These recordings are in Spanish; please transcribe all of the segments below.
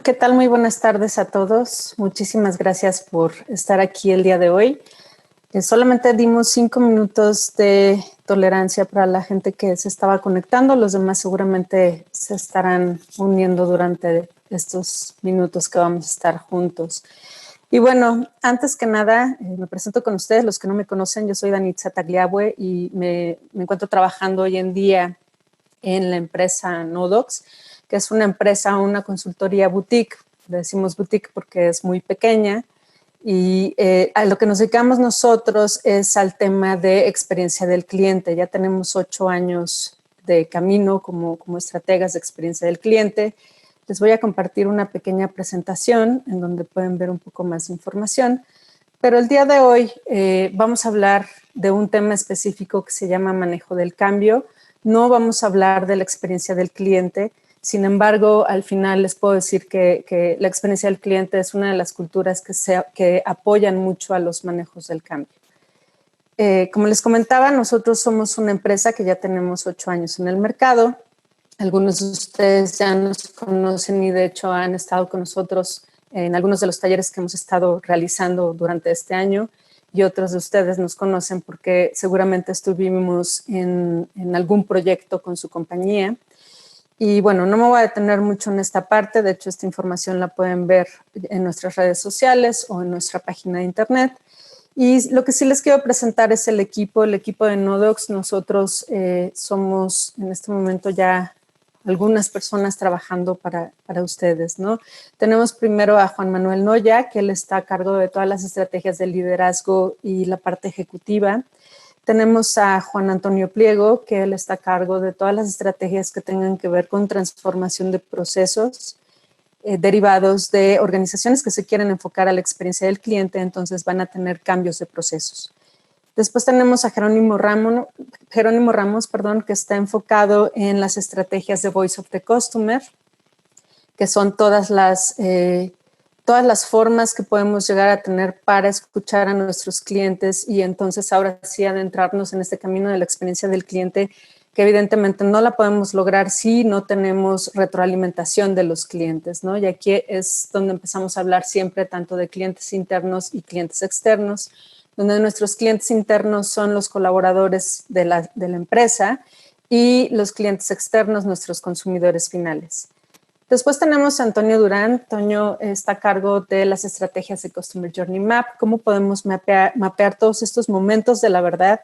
¿qué tal? Muy buenas tardes a todos. Muchísimas gracias por estar aquí el día de hoy. Solamente dimos 5 minutos de tolerancia para la gente que se estaba conectando. Los demás seguramente se estarán uniendo durante estos minutos que vamos a estar juntos. Y bueno, antes que nada, me presento con ustedes. Los que no me conocen, yo soy Danitza Tagliabue y me encuentro trabajando hoy en día en la empresa Nodox, que es una empresa, una consultoría boutique. Le decimos boutique porque es muy pequeña. Y a lo que nos dedicamos nosotros es al tema de experiencia del cliente. Ya tenemos 8 años de camino como estrategas de experiencia del cliente. Les voy a compartir una pequeña presentación en donde pueden ver un poco más de información. Pero el día de hoy vamos a hablar de un tema específico que se llama manejo del cambio. No vamos a hablar de la experiencia del cliente. Sin embargo, al final les puedo decir que la experiencia del cliente es una de las culturas que apoyan mucho a los manejos del cambio. Como les comentaba, nosotros somos una empresa que ya tenemos 8 años en el mercado. Algunos de ustedes ya nos conocen y de hecho han estado con nosotros en algunos de los talleres que hemos estado realizando durante este año, y otros de ustedes nos conocen porque seguramente estuvimos en algún proyecto con su compañía. Y bueno, no me voy a detener mucho en esta parte. De hecho, esta información la pueden ver en nuestras redes sociales o en nuestra página de internet. Y lo que sí les quiero presentar es el equipo de Nodox. Nosotros somos en este momento ya algunas personas trabajando para ustedes, ¿no? Tenemos primero a Juan Manuel Noya, que él está a cargo de todas las estrategias de liderazgo y la parte ejecutiva. Tenemos a Juan Antonio Pliego, que él está a cargo de todas las estrategias que tengan que ver con transformación de procesos derivados de organizaciones que se quieren enfocar a la experiencia del cliente, entonces van a tener cambios de procesos. Después tenemos a Jerónimo Ramos, que está enfocado en las estrategias de Voice of the Customer, que son todas las formas que podemos llegar a tener para escuchar a nuestros clientes y entonces ahora sí adentrarnos en este camino de la experiencia del cliente, que evidentemente no la podemos lograr si no tenemos retroalimentación de los clientes, ¿no? Y aquí es donde empezamos a hablar siempre tanto de clientes internos y clientes externos, donde nuestros clientes internos son los colaboradores de la empresa y los clientes externos, nuestros consumidores finales. Después tenemos a Antonio Durán. Antonio está a cargo de las estrategias de Customer Journey Map. ¿Cómo podemos mapear todos estos momentos de la verdad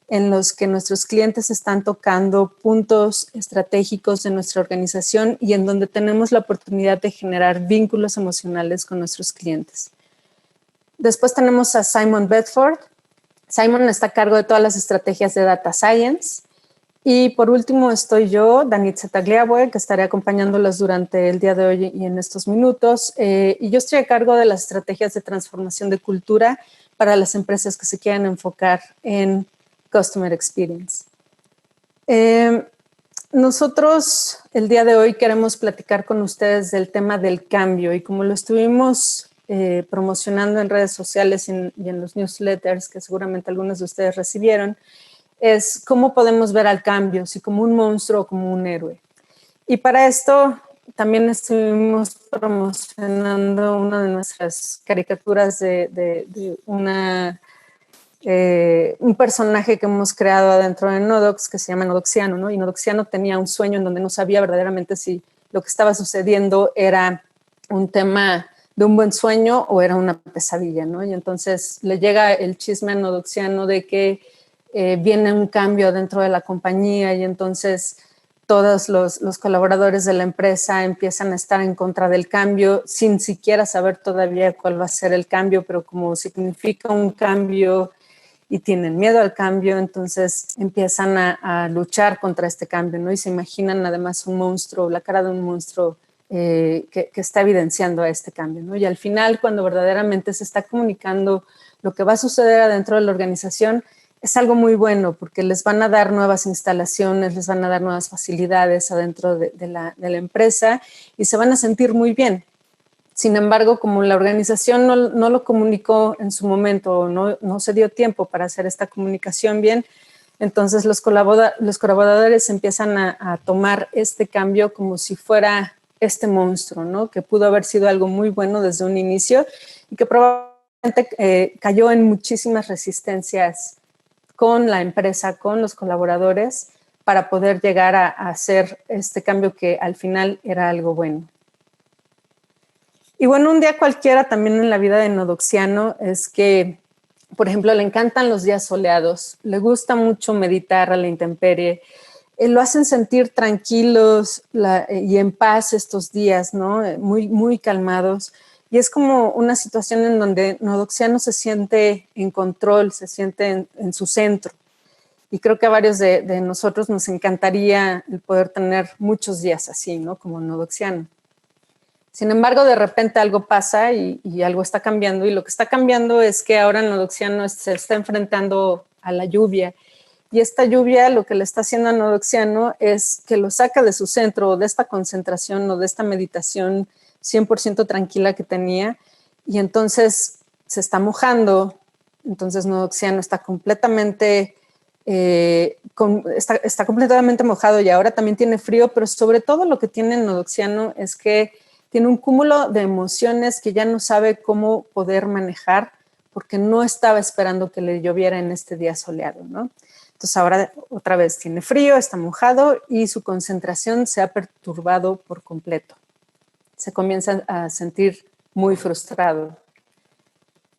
en los que nuestros clientes están tocando puntos estratégicos de nuestra organización y en donde tenemos la oportunidad de generar vínculos emocionales con nuestros clientes? Después tenemos a Simon Bedford. Simon está a cargo de todas las estrategias de Data Science. Y por último estoy yo, Danitza Tagliabue, que estaré acompañándolas durante el día de hoy y en estos minutos. Y yo estoy a cargo de las estrategias de transformación de cultura para las empresas que se quieran enfocar en Customer Experience. Nosotros el día de hoy queremos platicar con ustedes del tema del cambio y como lo estuvimos promocionando en redes sociales y en los newsletters que seguramente algunos de ustedes recibieron, es cómo podemos ver al cambio, si como un monstruo o como un héroe. Y para esto también estuvimos promocionando una de nuestras caricaturas de un personaje que hemos creado adentro de Nodox que se llama Nodoxiano, ¿no? Y Nodoxiano tenía un sueño en donde no sabía verdaderamente si lo que estaba sucediendo era un tema de un buen sueño o era una pesadilla, ¿no? Y entonces le llega el chisme a Nodoxiano de que viene un cambio dentro de la compañía y entonces todos los colaboradores de la empresa empiezan a estar en contra del cambio sin siquiera saber todavía cuál va a ser el cambio, pero como significa un cambio y tienen miedo al cambio, entonces empiezan a luchar contra este cambio, ¿no? Y se imaginan además un monstruo, la cara de un monstruo que está evidenciando a este cambio, ¿no? Y al final, cuando verdaderamente se está comunicando lo que va a suceder adentro de la organización, es algo muy bueno porque les van a dar nuevas instalaciones, les van a dar nuevas facilidades adentro de la empresa y se van a sentir muy bien. Sin embargo, como la organización no lo comunicó en su momento, no se dio tiempo para hacer esta comunicación bien, entonces los colaboradores empiezan a tomar este cambio como si fuera este monstruo, ¿no? Que pudo haber sido algo muy bueno desde un inicio y que probablemente cayó en muchísimas resistencias con la empresa, con los colaboradores, para poder llegar a hacer este cambio que al final era algo bueno. Y bueno, un día cualquiera también en la vida de Nodoxiano es que, por ejemplo, le encantan los días soleados, le gusta mucho meditar a la intemperie, lo hacen sentir tranquilos y en paz estos días, ¿no? Muy, muy calmados. Y es como una situación en donde Nodoxiano se siente en control, se siente en su centro. Y creo que a varios de nosotros nos encantaría el poder tener muchos días así, ¿no? Como Nodoxiano. Sin embargo, de repente algo pasa y algo está cambiando. Y lo que está cambiando es que ahora Nodoxiano se está enfrentando a la lluvia. Y esta lluvia lo que le está haciendo a Nodoxiano es que lo saca de su centro, de esta concentración o de esta meditación 100% tranquila que tenía. Y entonces se está mojando. Entonces Nodoxiano está completamente... está completamente mojado y ahora también tiene frío, pero sobre todo lo que tiene el Nodoxiano es que tiene un cúmulo de emociones que ya no sabe cómo poder manejar porque no estaba esperando que le lloviera en este día soleado, ¿no? Entonces ahora otra vez tiene frío, está mojado y su concentración se ha perturbado por completo. Se comienza a sentir muy frustrado.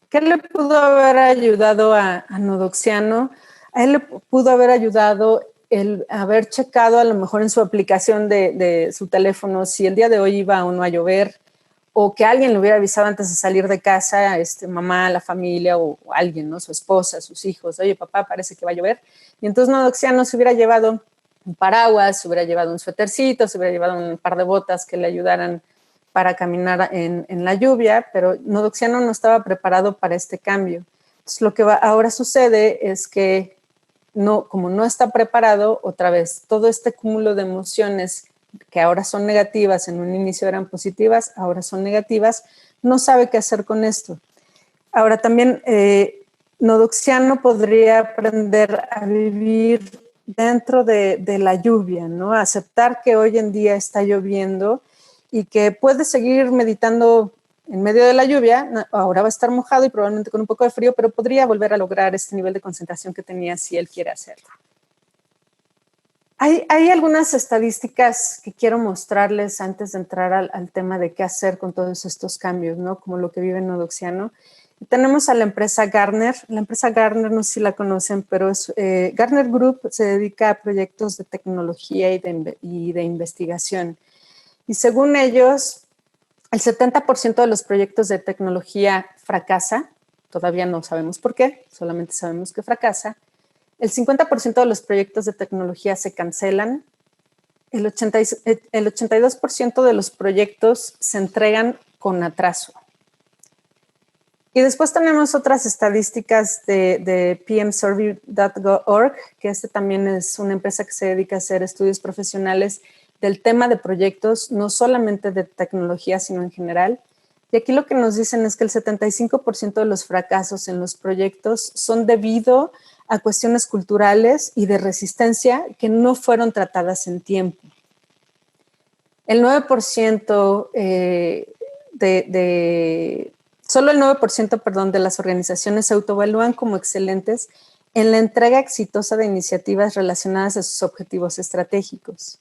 ¿Qué le pudo haber ayudado a Nodoxiano? A él le pudo haber ayudado el haber checado a lo mejor en su aplicación de su teléfono si el día de hoy iba o no a llover, o que alguien le hubiera avisado antes de salir de casa, mamá, la familia o alguien, ¿no? Su esposa, sus hijos, oye papá, parece que va a llover. Y entonces Nodoxiano se hubiera llevado un paraguas, se hubiera llevado un suétercito, se hubiera llevado un par de botas que le ayudaran para caminar en la lluvia, pero Nodoxiano no estaba preparado para este cambio. Entonces lo que ahora sucede es que como no está preparado, otra vez, todo este cúmulo de emociones que ahora son negativas, en un inicio eran positivas, ahora son negativas, no sabe qué hacer con esto. Ahora también Nodoxiano podría aprender a vivir dentro de la lluvia, ¿no? Aceptar que hoy en día está lloviendo y que puede seguir meditando en medio de la lluvia. Ahora va a estar mojado y probablemente con un poco de frío, pero podría volver a lograr este nivel de concentración que tenía si él quiere hacerlo. Hay algunas estadísticas que quiero mostrarles antes de entrar al tema de qué hacer con todos estos cambios, ¿no? Como lo que vive Nodoxiano. Tenemos a la empresa Gartner. La empresa Gartner, no sé si la conocen, pero Gartner Group se dedica a proyectos de tecnología y de investigación. Y según ellos, el 70% de los proyectos de tecnología fracasa. Todavía no sabemos por qué, solamente sabemos que fracasa. El 50% de los proyectos de tecnología se cancelan. El 82% de los proyectos se entregan con atraso. Y después tenemos otras estadísticas de pmsurvey.org, que también es una empresa que se dedica a hacer estudios profesionales del tema de proyectos, no solamente de tecnología, sino en general. Y aquí lo que nos dicen es que el 75% de los fracasos en los proyectos son debido a cuestiones culturales y de resistencia que no fueron tratadas en tiempo. El 9% solo el 9%, de las organizaciones se autoevalúan como excelentes en la entrega exitosa de iniciativas relacionadas a sus objetivos estratégicos.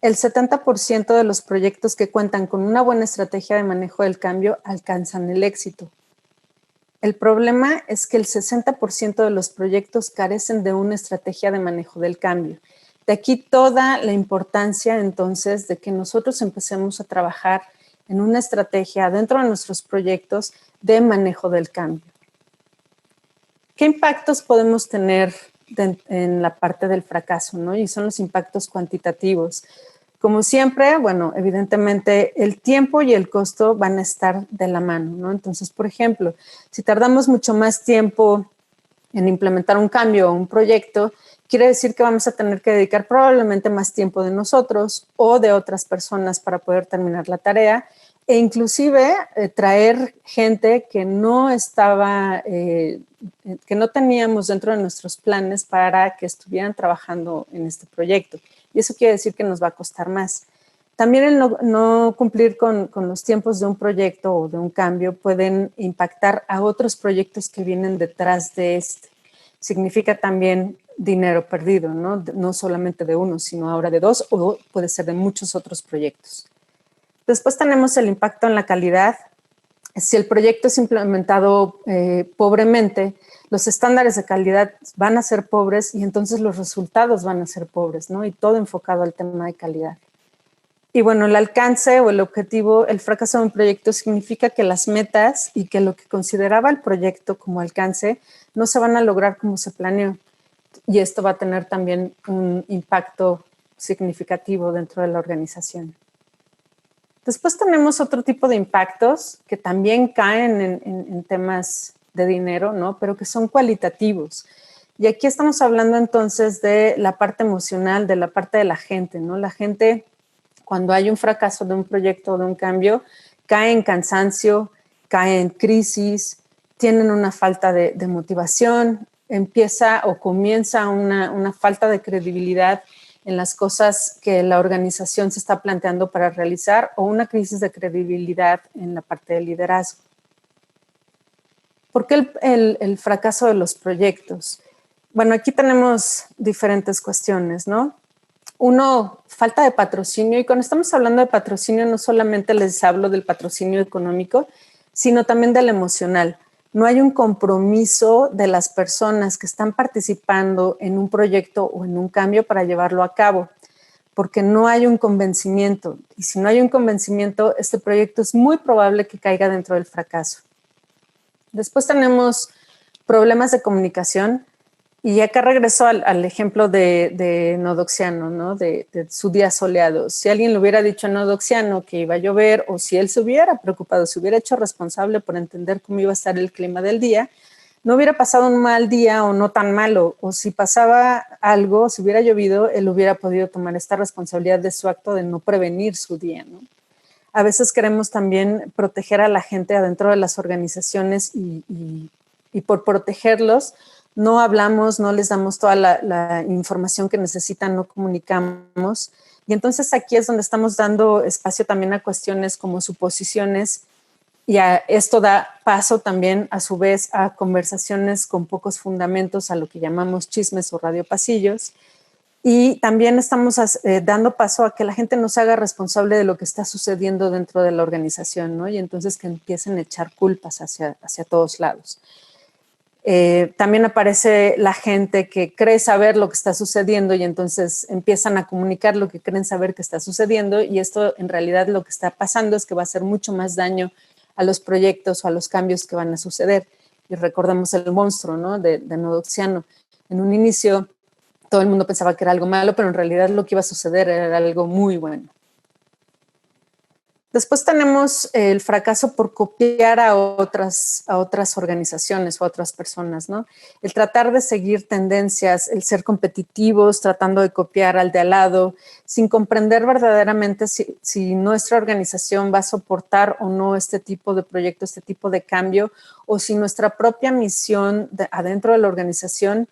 El 70% de los proyectos que cuentan con una buena estrategia de manejo del cambio alcanzan el éxito. El problema es que el 60% de los proyectos carecen de una estrategia de manejo del cambio. De aquí toda la importancia, entonces, de que nosotros empecemos a trabajar en una estrategia dentro de nuestros proyectos de manejo del cambio. ¿Qué impactos podemos tener en la parte del fracaso, ¿no? Y son los impactos cuantitativos. Como siempre, bueno, evidentemente el tiempo y el costo van a estar de la mano, ¿no? Entonces, por ejemplo, si tardamos mucho más tiempo en implementar un cambio o un proyecto, quiere decir que vamos a tener que dedicar probablemente más tiempo de nosotros o de otras personas para poder terminar la tarea e inclusive traer gente que no estaba, que no teníamos dentro de nuestros planes para que estuvieran trabajando en este proyecto. Y eso quiere decir que nos va a costar más. También el no cumplir con los tiempos de un proyecto o de un cambio pueden impactar a otros proyectos que vienen detrás de este. Significa también dinero perdido, ¿no? No solamente de uno, sino ahora de dos, o puede ser de muchos otros proyectos. Después tenemos el impacto en la calidad. Si el proyecto es implementado pobremente, los estándares de calidad van a ser pobres y entonces los resultados van a ser pobres, ¿no? Y todo enfocado al tema de calidad. Y bueno, el alcance o el objetivo, el fracaso de un proyecto significa que las metas y que lo que consideraba el proyecto como alcance no se van a lograr como se planeó. Y esto va a tener también un impacto significativo dentro de la organización. Después tenemos otro tipo de impactos que también caen en temas de dinero, ¿no? Pero que son cualitativos. Y aquí estamos hablando entonces de la parte emocional, de la parte de la gente, ¿no? La gente, cuando hay un fracaso de un proyecto o de un cambio, cae en cansancio, cae en crisis, tienen una falta de motivación, empieza o comienza una falta de credibilidad en las cosas que la organización se está planteando para realizar o una crisis de credibilidad en la parte de liderazgo. ¿Por qué el fracaso de los proyectos? Bueno, aquí tenemos diferentes cuestiones, ¿no? Uno, falta de patrocinio, y cuando estamos hablando de patrocinio no solamente les hablo del patrocinio económico, sino también del emocional. No hay un compromiso de las personas que están participando en un proyecto o en un cambio para llevarlo a cabo, porque no hay un convencimiento. Y si no hay un convencimiento, este proyecto es muy probable que caiga dentro del fracaso. Después tenemos problemas de comunicación. Y acá regreso al ejemplo de Nodoxiano, ¿no? De su día soleado. Si alguien le hubiera dicho a Nodoxiano que iba a llover, o si él se hubiera preocupado, se hubiera hecho responsable por entender cómo iba a estar el clima del día, no hubiera pasado un mal día o no tan malo. O si pasaba algo, si hubiera llovido, él hubiera podido tomar esta responsabilidad de su acto de no prevenir su día, ¿no? A veces queremos también proteger a la gente adentro de las organizaciones y por protegerlos, no hablamos, no les damos toda la información que necesitan, no comunicamos. Y entonces aquí es donde estamos dando espacio también a cuestiones como suposiciones y esto da paso también a su vez a conversaciones con pocos fundamentos, a lo que llamamos chismes o radiopasillos. Y también estamos dando paso a que la gente no se haga responsable de lo que está sucediendo dentro de la organización, ¿no? Y entonces que empiecen a echar culpas hacia todos lados. También aparece la gente que cree saber lo que está sucediendo y entonces empiezan a comunicar lo que creen saber que está sucediendo, y esto en realidad lo que está pasando es que va a hacer mucho más daño a los proyectos o a los cambios que van a suceder. Y recordemos el monstruo, ¿no? de Nodoxiano. En un inicio todo el mundo pensaba que era algo malo, pero en realidad lo que iba a suceder era algo muy bueno. Después tenemos el fracaso por copiar a otras organizaciones o a otras personas, ¿no? El tratar de seguir tendencias, el ser competitivos, tratando de copiar al de al lado, sin comprender verdaderamente si nuestra organización va a soportar o no este tipo de proyecto, este tipo de cambio, o si nuestra propia misión adentro de la organización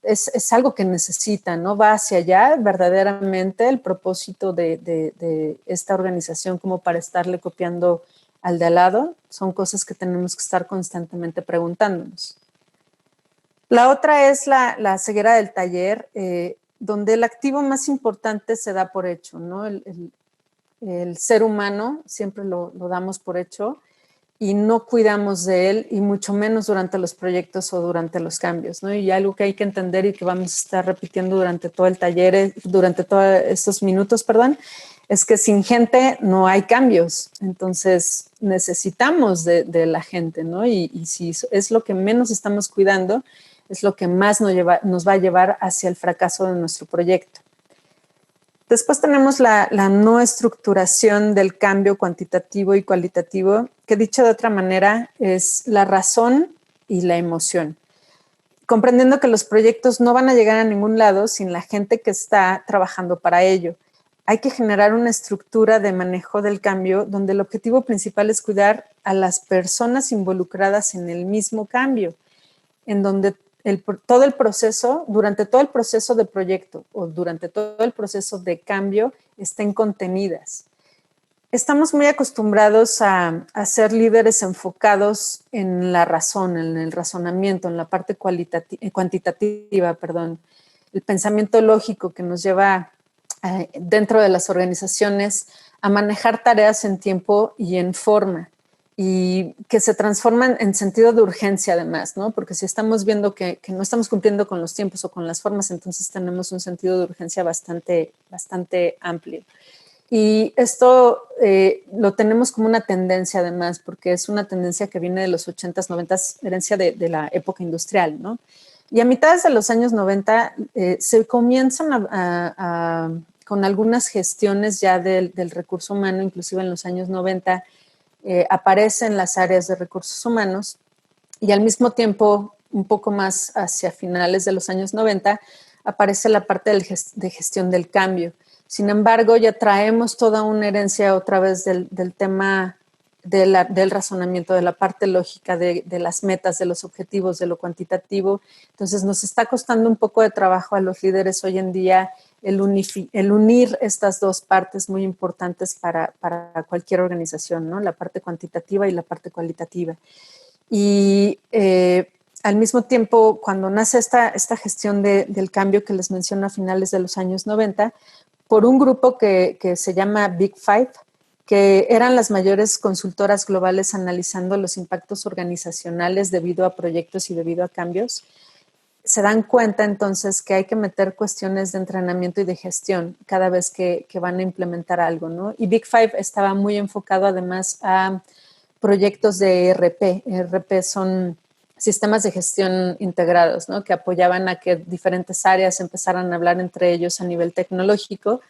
es algo que necesita, ¿no? Va hacia allá verdaderamente el propósito de esta organización como para estarle copiando al de al lado. Son cosas que tenemos que estar constantemente preguntándonos. La otra es la ceguera del taller, donde el activo más importante se da por hecho, ¿no? El ser humano siempre lo damos por hecho y no cuidamos de él, y mucho menos durante los proyectos o durante los cambios, ¿no? Y algo que hay que entender y que vamos a estar repitiendo durante todo el taller, durante todos estos minutos, perdón, es que sin gente no hay cambios. Entonces necesitamos de la gente, ¿no? Y si es lo que menos estamos cuidando, es lo que más nos va a llevar hacia el fracaso de nuestro proyecto. Después tenemos la no estructuración del cambio cuantitativo y cualitativo, que dicho de otra manera es la razón y la emoción. Comprendiendo que los proyectos no van a llegar a ningún lado sin la gente que está trabajando para ello. Hay que generar una estructura de manejo del cambio donde el objetivo principal es cuidar a las personas involucradas en el mismo cambio, en donde todo el proceso, durante todo el proceso de proyecto o durante todo el proceso de cambio, estén contenidas. Estamos muy acostumbrados a ser líderes enfocados en la razón, en el razonamiento, en la parte cuantitativa, el pensamiento lógico que nos lleva dentro de las organizaciones a manejar tareas en tiempo y en forma, y que se transforman en sentido de urgencia además, ¿no? Porque si estamos viendo que no estamos cumpliendo con los tiempos o con las formas, entonces tenemos un sentido de urgencia bastante amplio. Y esto lo tenemos como una tendencia además, porque es una tendencia que viene de los 80s, 90s, herencia de la época industrial, ¿no? Y a mitades de los años 90 se comienzan con algunas gestiones ya del recurso humano, inclusive en los años 90 aparecen las áreas de recursos humanos, y al mismo tiempo, un poco más hacia finales de los años 90, aparece la parte de gestión del cambio. Sin embargo, ya traemos toda una herencia otra vez del tema del razonamiento, de la parte lógica, de las metas, de los objetivos, de lo cuantitativo. Entonces nos está costando un poco de trabajo a los líderes hoy en día el unir estas dos partes muy importantes para cualquier organización, ¿no? La parte cuantitativa y la parte cualitativa. Y al mismo tiempo, cuando nace esta gestión del cambio que les menciono a finales de los años 90, por un grupo que se llama Big Five, que eran las mayores consultoras globales analizando los impactos organizacionales debido a proyectos y debido a cambios, se dan cuenta entonces que hay que meter cuestiones de entrenamiento y de gestión cada vez que van a implementar algo, ¿no? Y Big Five estaba muy enfocado además a proyectos de ERP. ERP son sistemas de gestión integrados, ¿no? Que apoyaban a que diferentes áreas empezaran a hablar entre ellos a nivel tecnológico,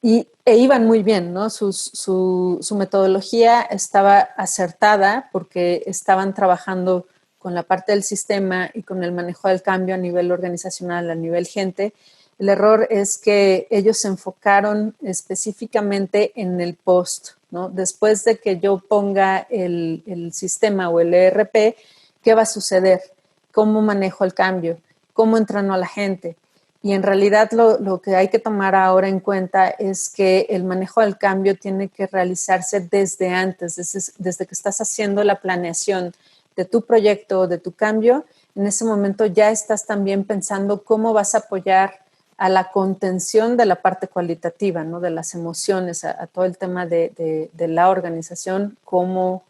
e iban muy bien, ¿no? Su metodología estaba acertada porque estaban trabajando con la parte del sistema y con el manejo del cambio a nivel organizacional, a nivel gente. El error es que ellos se enfocaron específicamente en el post, ¿no? Después de que yo ponga el sistema o el ERP, ¿qué va a suceder? ¿Cómo manejo el cambio? ¿Cómo entreno a la gente? Y en realidad lo que hay que tomar ahora en cuenta es que el manejo del cambio tiene que realizarse desde antes, desde que estás haciendo la planeación de tu proyecto, de tu cambio. En ese momento ya estás también pensando cómo vas a apoyar a la contención de la parte cualitativa, ¿no? De las emociones, a todo el tema de la organización como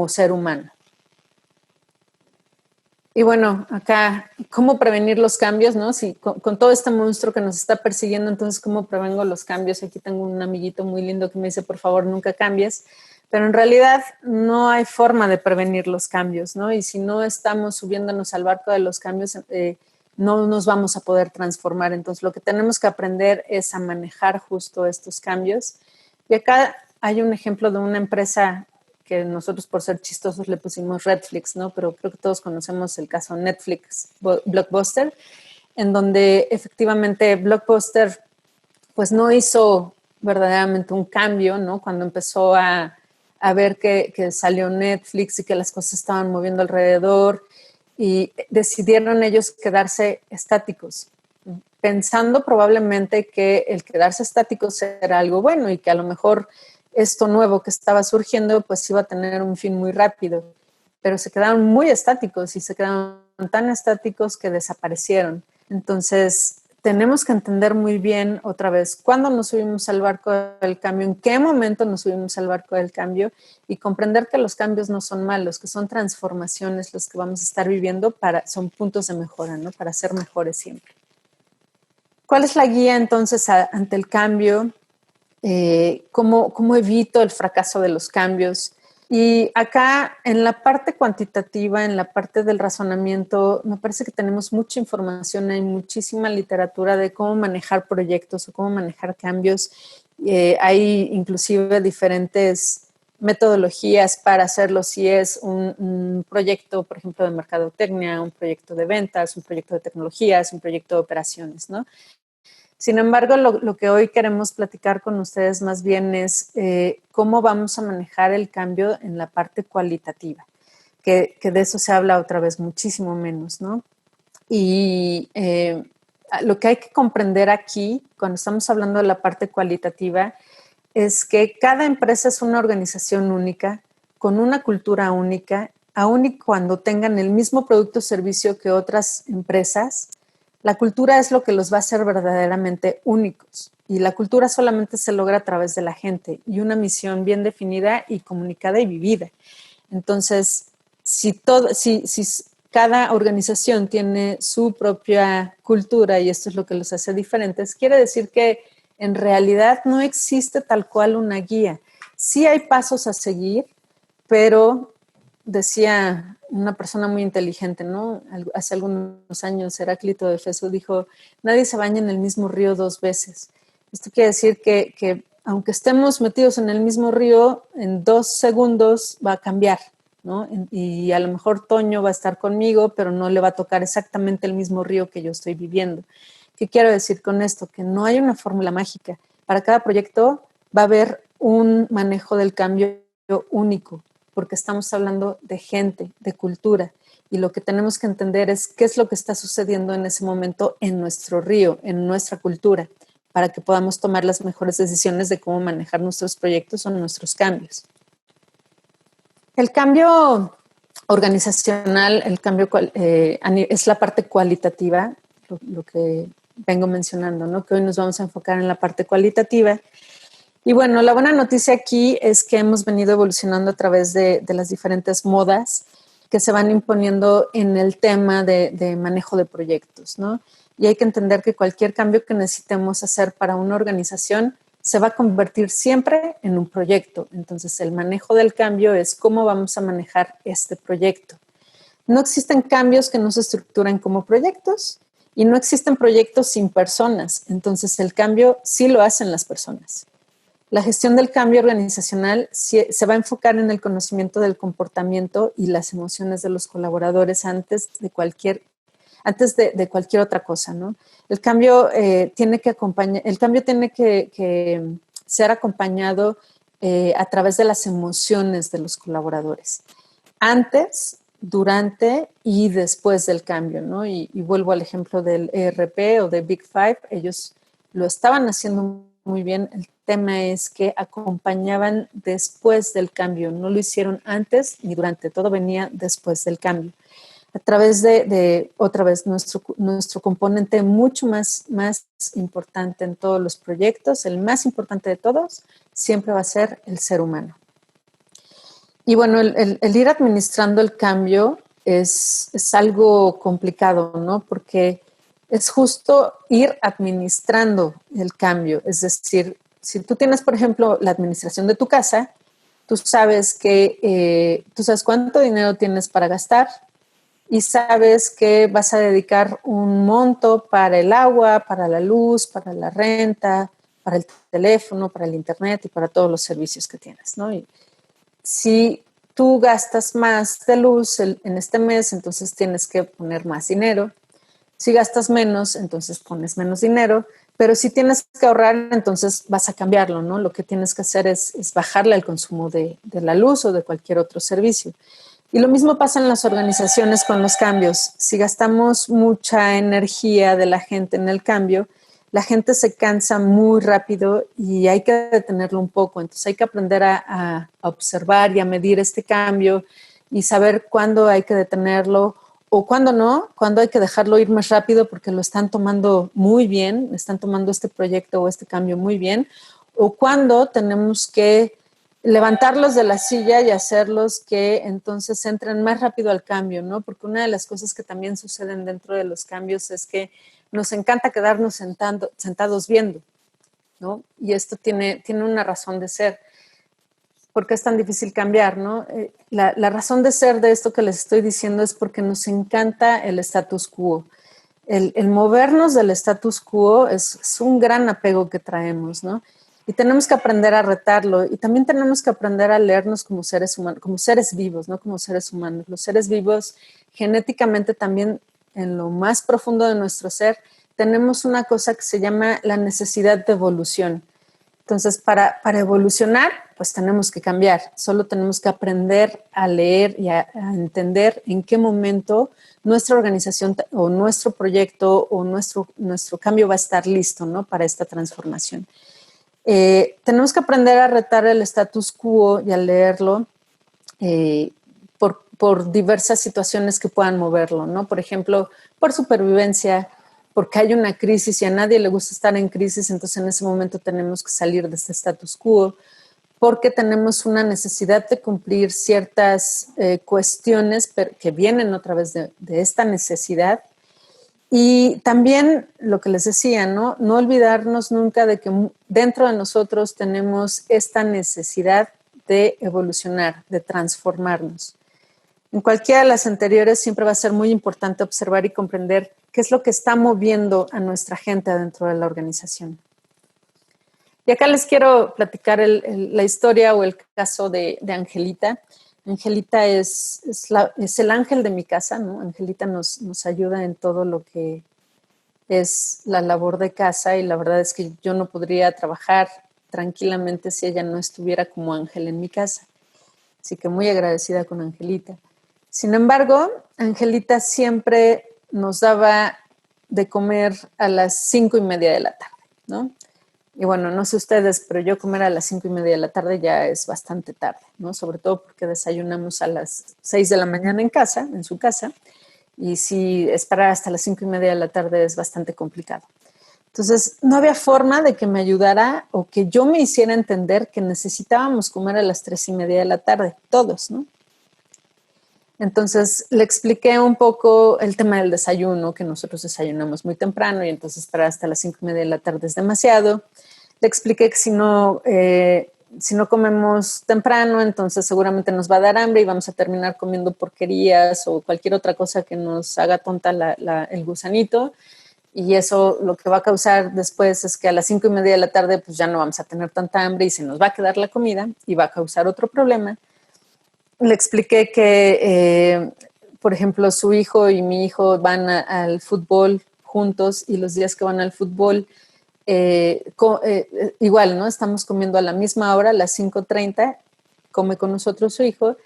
ser humano. Y bueno, acá, ¿cómo prevenir los cambios, no? Si con todo este monstruo que nos está persiguiendo, entonces, ¿cómo prevengo los cambios? Aquí tengo un amiguito muy lindo que me dice, por favor, nunca cambies. Pero en realidad no hay forma de prevenir los cambios, ¿no? Y si no estamos subiéndonos al barco de los cambios, no nos vamos a poder transformar. Entonces, lo que tenemos que aprender es a manejar justo estos cambios. Y acá hay un ejemplo de una empresa que nosotros por ser chistosos le pusimos Redflix, ¿no? Pero creo que todos conocemos el caso Netflix, Blockbuster, en donde efectivamente Blockbuster pues no hizo verdaderamente un cambio, ¿no? Cuando empezó a ver que salió Netflix y que las cosas estaban moviendo alrededor, y decidieron ellos quedarse estáticos, pensando probablemente que el quedarse estáticos era algo bueno y que a lo mejor esto nuevo que estaba surgiendo pues iba a tener un fin muy rápido, pero se quedaron muy estáticos y se quedaron tan estáticos que desaparecieron. Entonces, tenemos que entender muy bien otra vez cuándo nos subimos al barco del cambio, en qué momento nos subimos al barco del cambio, y comprender que los cambios no son malos, que son transformaciones los que vamos a estar viviendo, son puntos de mejora, ¿no? Para ser mejores siempre. ¿Cuál es la guía entonces ante el cambio? ¿Cómo evito el fracaso de los cambios? Y acá en la parte cuantitativa, en la parte del razonamiento, me parece que tenemos mucha información, hay muchísima literatura de cómo manejar proyectos o cómo manejar cambios. Hay inclusive diferentes metodologías para hacerlo, si es un proyecto, por ejemplo, de mercadotecnia, un proyecto de ventas, un proyecto de tecnologías, un proyecto de operaciones, ¿no? Sin embargo, lo que hoy queremos platicar con ustedes más bien es cómo vamos a manejar el cambio en la parte cualitativa. que de eso se habla otra vez muchísimo menos, ¿no? Y lo que hay que comprender aquí, cuando estamos hablando de la parte cualitativa, es que cada empresa es una organización única, con una cultura única, aun y cuando tengan el mismo producto o servicio que otras empresas, la cultura es lo que los va a hacer verdaderamente únicos. Y la cultura solamente se logra a través de la gente y una misión bien definida y comunicada y vivida. Entonces, si cada organización tiene su propia cultura y esto es lo que los hace diferentes, quiere decir que en realidad no existe tal cual una guía. Sí hay pasos a seguir, pero decía una persona muy inteligente, ¿no? Hace algunos años, Heráclito de Éfeso dijo, nadie se baña en el mismo río 2 veces. Esto quiere decir que aunque estemos metidos en el mismo río, en 2 segundos va a cambiar, ¿no? Y a lo mejor Toño va a estar conmigo, pero no le va a tocar exactamente el mismo río que yo estoy viviendo. ¿Qué quiero decir con esto? Que no hay una fórmula mágica. Para cada proyecto va a haber un manejo del cambio único, porque estamos hablando de gente, de cultura, y lo que tenemos que entender es qué es lo que está sucediendo en ese momento en nuestro río, en nuestra cultura, para que podamos tomar las mejores decisiones de cómo manejar nuestros proyectos o nuestros cambios. El cambio organizacional, el cambio es la parte cualitativa, lo que vengo mencionando, ¿no? Que hoy nos vamos a enfocar en la parte cualitativa. Y bueno, la buena noticia aquí es que hemos venido evolucionando a través de las diferentes modas que se van imponiendo en el tema de manejo de proyectos, ¿no? Y hay que entender que cualquier cambio que necesitemos hacer para una organización se va a convertir siempre en un proyecto. Entonces, el manejo del cambio es cómo vamos a manejar este proyecto. No existen cambios que no se estructuren como proyectos y no existen proyectos sin personas. Entonces, el cambio sí lo hacen las personas. La gestión del cambio organizacional se va a enfocar en el conocimiento del comportamiento y las emociones de los colaboradores antes de cualquier otra cosa, ¿no? El cambio tiene que ser acompañado a través de las emociones de los colaboradores, antes, durante y después del cambio, ¿no? Y vuelvo al ejemplo del ERP o de Big Five, ellos lo estaban haciendo muy bien. El tema es que acompañaban después del cambio, no lo hicieron antes ni durante, todo venía después del cambio. A través de otra vez, nuestro componente mucho más importante en todos los proyectos, el más importante de todos, siempre va a ser el ser humano. Y bueno, el ir administrando el cambio es algo complicado, ¿no? Porque es justo ir administrando el cambio. Es decir, si tú tienes, por ejemplo, la administración de tu casa, tú sabes cuánto dinero tienes para gastar y sabes que vas a dedicar un monto para el agua, para la luz, para la renta, para el teléfono, para el internet y para todos los servicios que tienes, ¿no? Y si tú gastas más de luz en este mes, entonces tienes que poner más dinero. Si gastas menos, entonces pones menos dinero. Pero si tienes que ahorrar, entonces vas a cambiarlo, ¿no? Lo que tienes que hacer es bajarle el consumo de la luz o de cualquier otro servicio. Y lo mismo pasa en las organizaciones con los cambios. Si gastamos mucha energía de la gente en el cambio, la gente se cansa muy rápido y hay que detenerlo un poco. Entonces hay que aprender a observar y a medir este cambio y saber cuándo hay que detenerlo o cuándo no, cuándo hay que dejarlo ir más rápido porque lo están tomando muy bien, están tomando este proyecto o este cambio muy bien, o cuándo tenemos que levantarlos de la silla y hacerlos que entonces entren más rápido al cambio, ¿no? Porque una de las cosas que también suceden dentro de los cambios es que nos encanta quedarnos sentados viendo, ¿no? Y esto tiene una razón de ser. ¿Por qué es tan difícil cambiar, no? La razón de ser de esto que les estoy diciendo es porque nos encanta el status quo. El movernos del status quo es un gran apego que traemos, ¿no? Y tenemos que aprender a retarlo y también tenemos que aprender a leernos como seres humanos, como seres vivos, no como seres humanos. Los seres vivos genéticamente también en lo más profundo de nuestro ser tenemos una cosa que se llama la necesidad de evolución. Entonces, para evolucionar, pues tenemos que cambiar. Solo tenemos que aprender a leer y a entender en qué momento nuestra organización o nuestro proyecto o nuestro cambio va a estar listo, ¿no? Para esta transformación. Tenemos que aprender a retar el status quo y a leerlo por diversas situaciones que puedan moverlo, ¿no? Por ejemplo, por supervivencia, porque hay una crisis y a nadie le gusta estar en crisis, entonces en ese momento tenemos que salir de este status quo, porque tenemos una necesidad de cumplir ciertas cuestiones que vienen otra vez de esta necesidad. Y también lo que les decía, ¿no? No olvidarnos nunca de que dentro de nosotros tenemos esta necesidad de evolucionar, de transformarnos. En cualquiera de las anteriores siempre va a ser muy importante observar y comprender qué es lo que está moviendo a nuestra gente dentro de la organización. Y acá les quiero platicar la historia o el caso de Angelita. Angelita es el ángel de mi casa, ¿no? Angelita nos ayuda en todo lo que es la labor de casa y la verdad es que yo no podría trabajar tranquilamente si ella no estuviera como ángel en mi casa. Así que muy agradecida con Angelita. Sin embargo, Angelita siempre nos daba de comer a las 5:30 de la tarde, ¿no? Y bueno, no sé ustedes, pero yo comer a las 5:30 de la tarde ya es bastante tarde, ¿no? Sobre todo porque desayunamos a las 6 de la mañana en casa, en su casa, y si esperar hasta las 5:30 de la tarde es bastante complicado. Entonces, no había forma de que me ayudara o que yo me hiciera entender que necesitábamos comer a las 3:30 de la tarde, todos, ¿no? Entonces, le expliqué un poco el tema del desayuno, que nosotros desayunamos muy temprano y entonces esperar hasta las 5:30 de la tarde es demasiado. Le expliqué que si no comemos temprano, entonces seguramente nos va a dar hambre y vamos a terminar comiendo porquerías o cualquier otra cosa que nos haga tonta el gusanito. Y eso lo que va a causar después es que a las 5:30 de la tarde pues ya no vamos a tener tanta hambre y se nos va a quedar la comida y va a causar otro problema. Le expliqué que, por ejemplo, su hijo y mi hijo van al fútbol juntos y los días que van al fútbol, igual, ¿no? Estamos comiendo a la misma hora, a las 5:30, come con nosotros su hijo.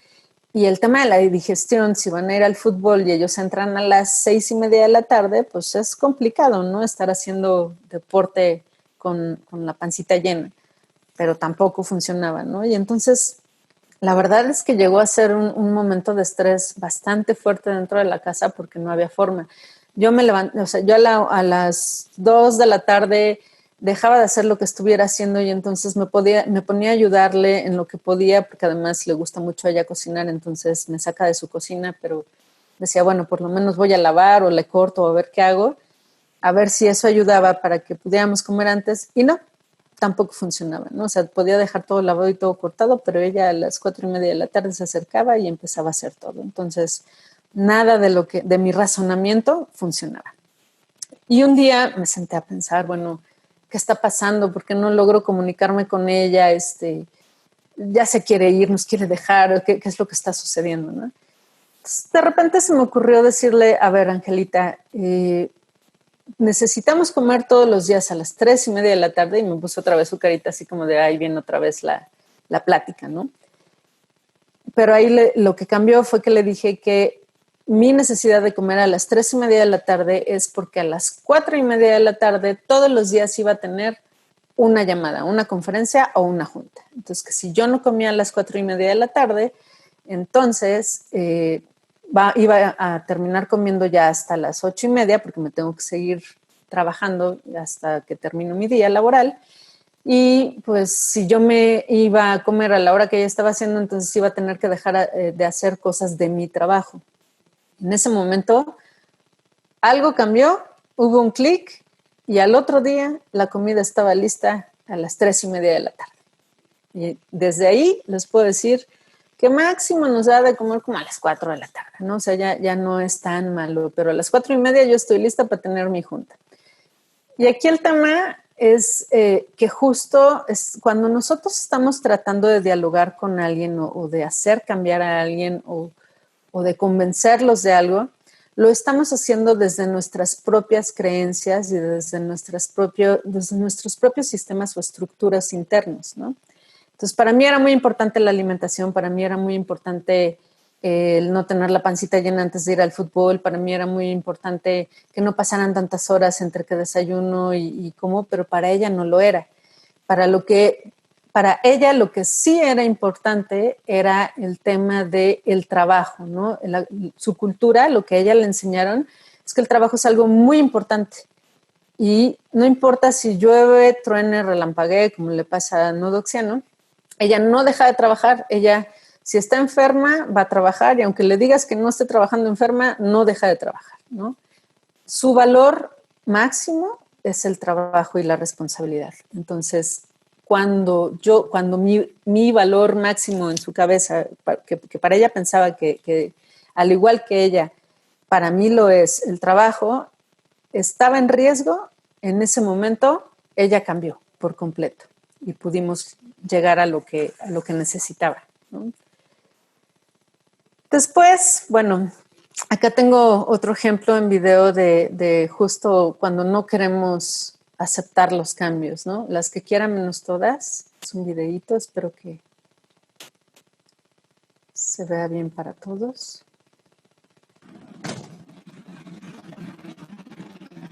Y el tema de la digestión, si van a ir al fútbol y ellos entran a las 6:30 de la tarde, pues es complicado, ¿no? Estar haciendo deporte con la pancita llena, pero tampoco funcionaba, ¿no? Y entonces la verdad es que llegó a ser un momento de estrés bastante fuerte dentro de la casa porque no había forma. Yo me levanté, o sea, yo a las 2 de la tarde dejaba de hacer lo que estuviera haciendo y entonces me ponía a ayudarle en lo que podía, porque además le gusta mucho a ella cocinar, entonces me saca de su cocina, pero decía, bueno, por lo menos voy a lavar o le corto o a ver qué hago, a ver si eso ayudaba para que pudiéramos comer antes, y no, tampoco funcionaba, ¿no? O sea, podía dejar todo lavado y todo cortado, pero ella a las 4:30 de la tarde se acercaba y empezaba a hacer todo. Entonces, nada de mi razonamiento funcionaba. Y un día me senté a pensar, bueno, ¿qué está pasando? ¿Por qué no logro comunicarme con ella? Ya se quiere ir, nos quiere dejar, ¿qué es lo que está sucediendo, ¿no? Entonces, de repente se me ocurrió decirle, a ver, Angelita, necesitamos comer todos los días a las 3:30 de la tarde, y me puso otra vez su carita así como de, ahí viene otra vez la plática, ¿no? Pero ahí lo que cambió fue que le dije que mi necesidad de comer a las 3:30 de la tarde es porque a las 4:30 de la tarde todos los días iba a tener una llamada, una conferencia o una junta. Entonces, que si yo no comía a las 4:30 de la tarde, entonces iba a terminar comiendo ya hasta las 8:30 porque me tengo que seguir trabajando hasta que termino mi día laboral. Y pues si yo me iba a comer a la hora que ella estaba haciendo, entonces iba a tener que dejar de hacer cosas de mi trabajo. En ese momento algo cambió, hubo un clic y al otro día la comida estaba lista a las 3:30 de la tarde. Y desde ahí les puedo decir que máximo nos da de comer como a las 4 de la tarde, ¿no? O sea, ya no es tan malo, pero a las 4:30 yo estoy lista para tener mi junta. Y aquí el tema es que justo es cuando nosotros estamos tratando de dialogar con alguien o de hacer cambiar a alguien o de convencerlos de algo, lo estamos haciendo desde nuestras propias creencias y desde nuestros propios sistemas o estructuras internos, ¿no? Entonces, para mí era muy importante la alimentación, para mí era muy importante el no tener la pancita llena antes de ir al fútbol, para mí era muy importante que no pasaran tantas horas entre que desayuno y como, pero para ella no lo era. Para ella lo que sí era importante era el tema del trabajo, ¿no? Su cultura, lo que a ella le enseñaron, es que el trabajo es algo muy importante. Y no importa si llueve, truene, relampaguee, como le pasa a Nodoxiano, ella no deja de trabajar, ella si está enferma va a trabajar y aunque le digas que no esté trabajando enferma, no deja de trabajar, ¿no? Su valor máximo es el trabajo y la responsabilidad. Entonces, cuando mi valor máximo en su cabeza, que para ella pensaba que al igual que ella, para mí lo es el trabajo, estaba en riesgo, en ese momento ella cambió por completo y pudimos llegar a lo que necesitaba, ¿no? Después, bueno, acá tengo otro ejemplo en video de justo cuando no queremos aceptar los cambios, ¿no? Las que quieran menos todas. Es un videíto, espero que se vea bien para todos.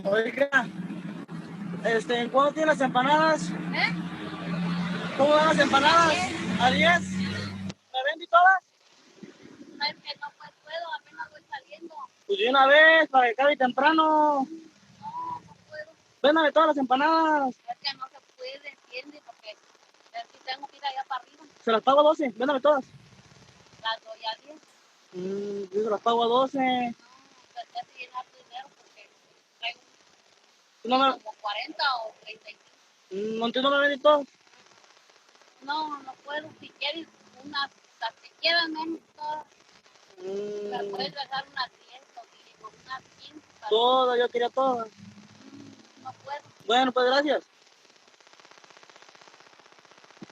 Oiga, ¿cuándo tienen las empanadas? ¿Cómo van las empanadas? ¿A 10? ¿Me vendí todas? No, es que no puedo, apenas voy saliendo. Pues de una vez, para que acabe temprano. No, no puedo. Véndame todas las empanadas. Es que no se puede, ¿entiendes? Porque si tengo que ir allá para arriba. Se las pago a 12, véndame todas. Las doy a 10. Yo se las pago a 12. No, pues ya te llenas tu dinero porque traigo como 40 o 35. No, entonces no me vendí todas. No, no puedo. Si quieres unas, las que quieran menos todas. Me puedes dejar unas 10 o unas 15. Todas, yo quería todas. No puedo. Bueno, pues gracias.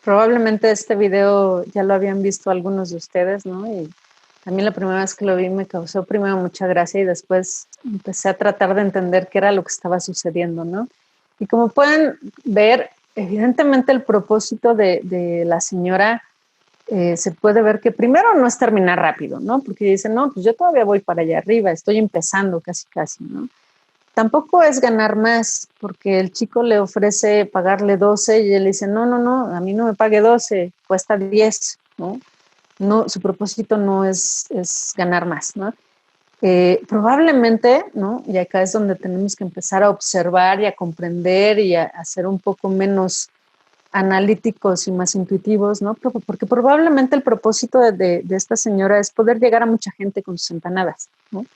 Probablemente este video ya lo habían visto algunos de ustedes, ¿no? Y a mí la primera vez que lo vi me causó primero mucha gracia y después empecé a tratar de entender qué era lo que estaba sucediendo, ¿no? Y como pueden ver, evidentemente el propósito de la señora se puede ver que primero no es terminar rápido, ¿no? Porque dice, no, pues yo todavía voy para allá arriba, estoy empezando casi, casi, ¿no? Tampoco es ganar más, porque el chico le ofrece pagarle 12 y él dice, no, no, no, a mí no me pague 12, cuesta 10, ¿no? No, su propósito no es ganar más, ¿no? Probablemente, ¿no? Y acá es donde tenemos que empezar a observar y a comprender y a ser un poco menos analíticos y más intuitivos, ¿no? Porque probablemente el propósito de esta señora es poder llegar a mucha gente con sus empanadas, ¿no?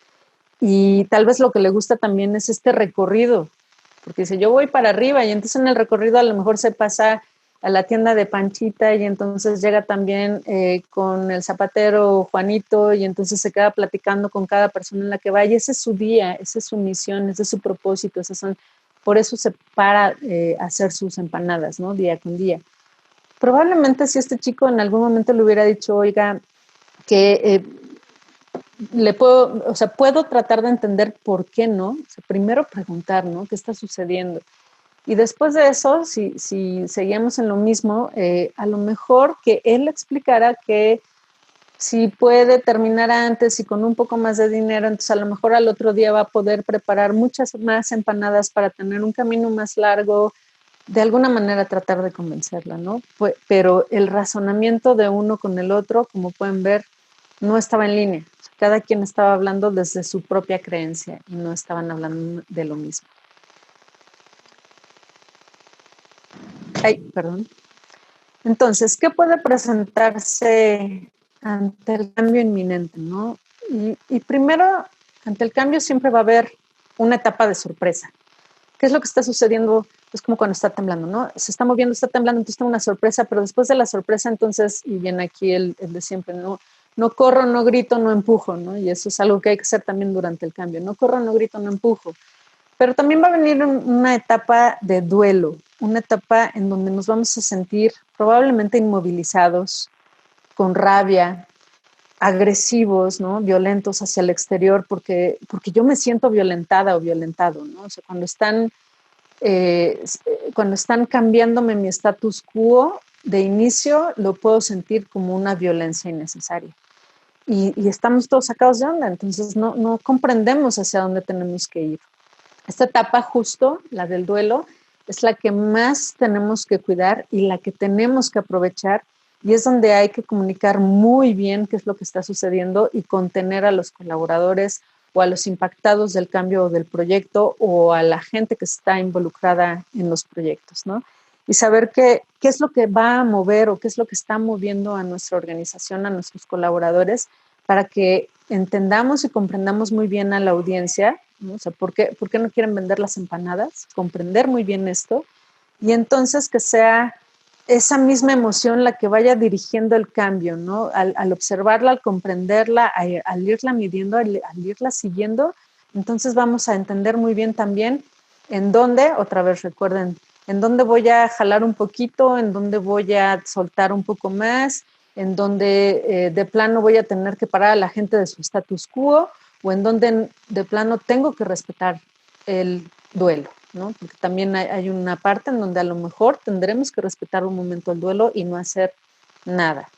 Y tal vez lo que le gusta también es este recorrido, porque dice, yo voy para arriba y entonces en el recorrido a lo mejor se pasa a la tienda de Panchita y entonces llega también con el zapatero Juanito y entonces se queda platicando con cada persona en la que va y ese es su día, esa es su misión, ese es su propósito, por eso se para a hacer sus empanadas, ¿no? Día con día. Probablemente si este chico en algún momento le hubiera dicho, oiga, que puedo tratar de entender por qué no. O sea, primero preguntar, ¿no? ¿Qué está sucediendo? Y después de eso, si seguíamos en lo mismo, a lo mejor que él explicara que si puede terminar antes y con un poco más de dinero, entonces a lo mejor al otro día va a poder preparar muchas más empanadas para tener un camino más largo, de alguna manera tratar de convencerla, ¿no? Pero el razonamiento de uno con el otro, como pueden ver, no estaba en línea. Cada quien estaba hablando desde su propia creencia y no estaban hablando de lo mismo. Ay, perdón. Entonces, ¿qué puede presentarse ante el cambio inminente, no? Y primero, ante el cambio siempre va a haber una etapa de sorpresa. ¿Qué es lo que está sucediendo? Es como cuando está temblando, ¿no? Se está moviendo, está temblando, entonces está una sorpresa, pero después de la sorpresa, entonces, y viene aquí el de siempre, ¿no? No corro, no grito, no empujo, ¿no? Y eso es algo que hay que hacer también durante el cambio. No corro, no grito, no empujo. Pero también va a venir una etapa de duelo, una etapa en donde nos vamos a sentir probablemente inmovilizados, con rabia, agresivos, ¿no? Violentos hacia el exterior porque yo me siento violentada o violentado, ¿no? O sea, cuando están cambiándome mi status quo, de inicio lo puedo sentir como una violencia innecesaria. Y estamos todos sacados de onda, entonces no comprendemos hacia dónde tenemos que ir. Esta etapa justo, la del duelo, es la que más tenemos que cuidar y la que tenemos que aprovechar, y es donde hay que comunicar muy bien qué es lo que está sucediendo y contener a los colaboradores o a los impactados del cambio del proyecto o a la gente que está involucrada en los proyectos, ¿no? Y saber qué es lo que va a mover o qué es lo que está moviendo a nuestra organización, a nuestros colaboradores, para que entendamos y comprendamos muy bien a la audiencia, ¿no? O sea, ¿por qué no quieren vender las empanadas? Comprender muy bien esto y entonces que sea esa misma emoción la que vaya dirigiendo el cambio, ¿no? Al observarla, al comprenderla, al irla midiendo, al irla siguiendo, entonces vamos a entender muy bien también en dónde, otra vez recuerden, en dónde voy a jalar un poquito, en dónde voy a soltar un poco más, en donde de plano voy a tener que parar a la gente de su status quo o en donde de plano tengo que respetar el duelo, ¿no? Porque también hay una parte en donde a lo mejor tendremos que respetar un momento el duelo y no hacer nada.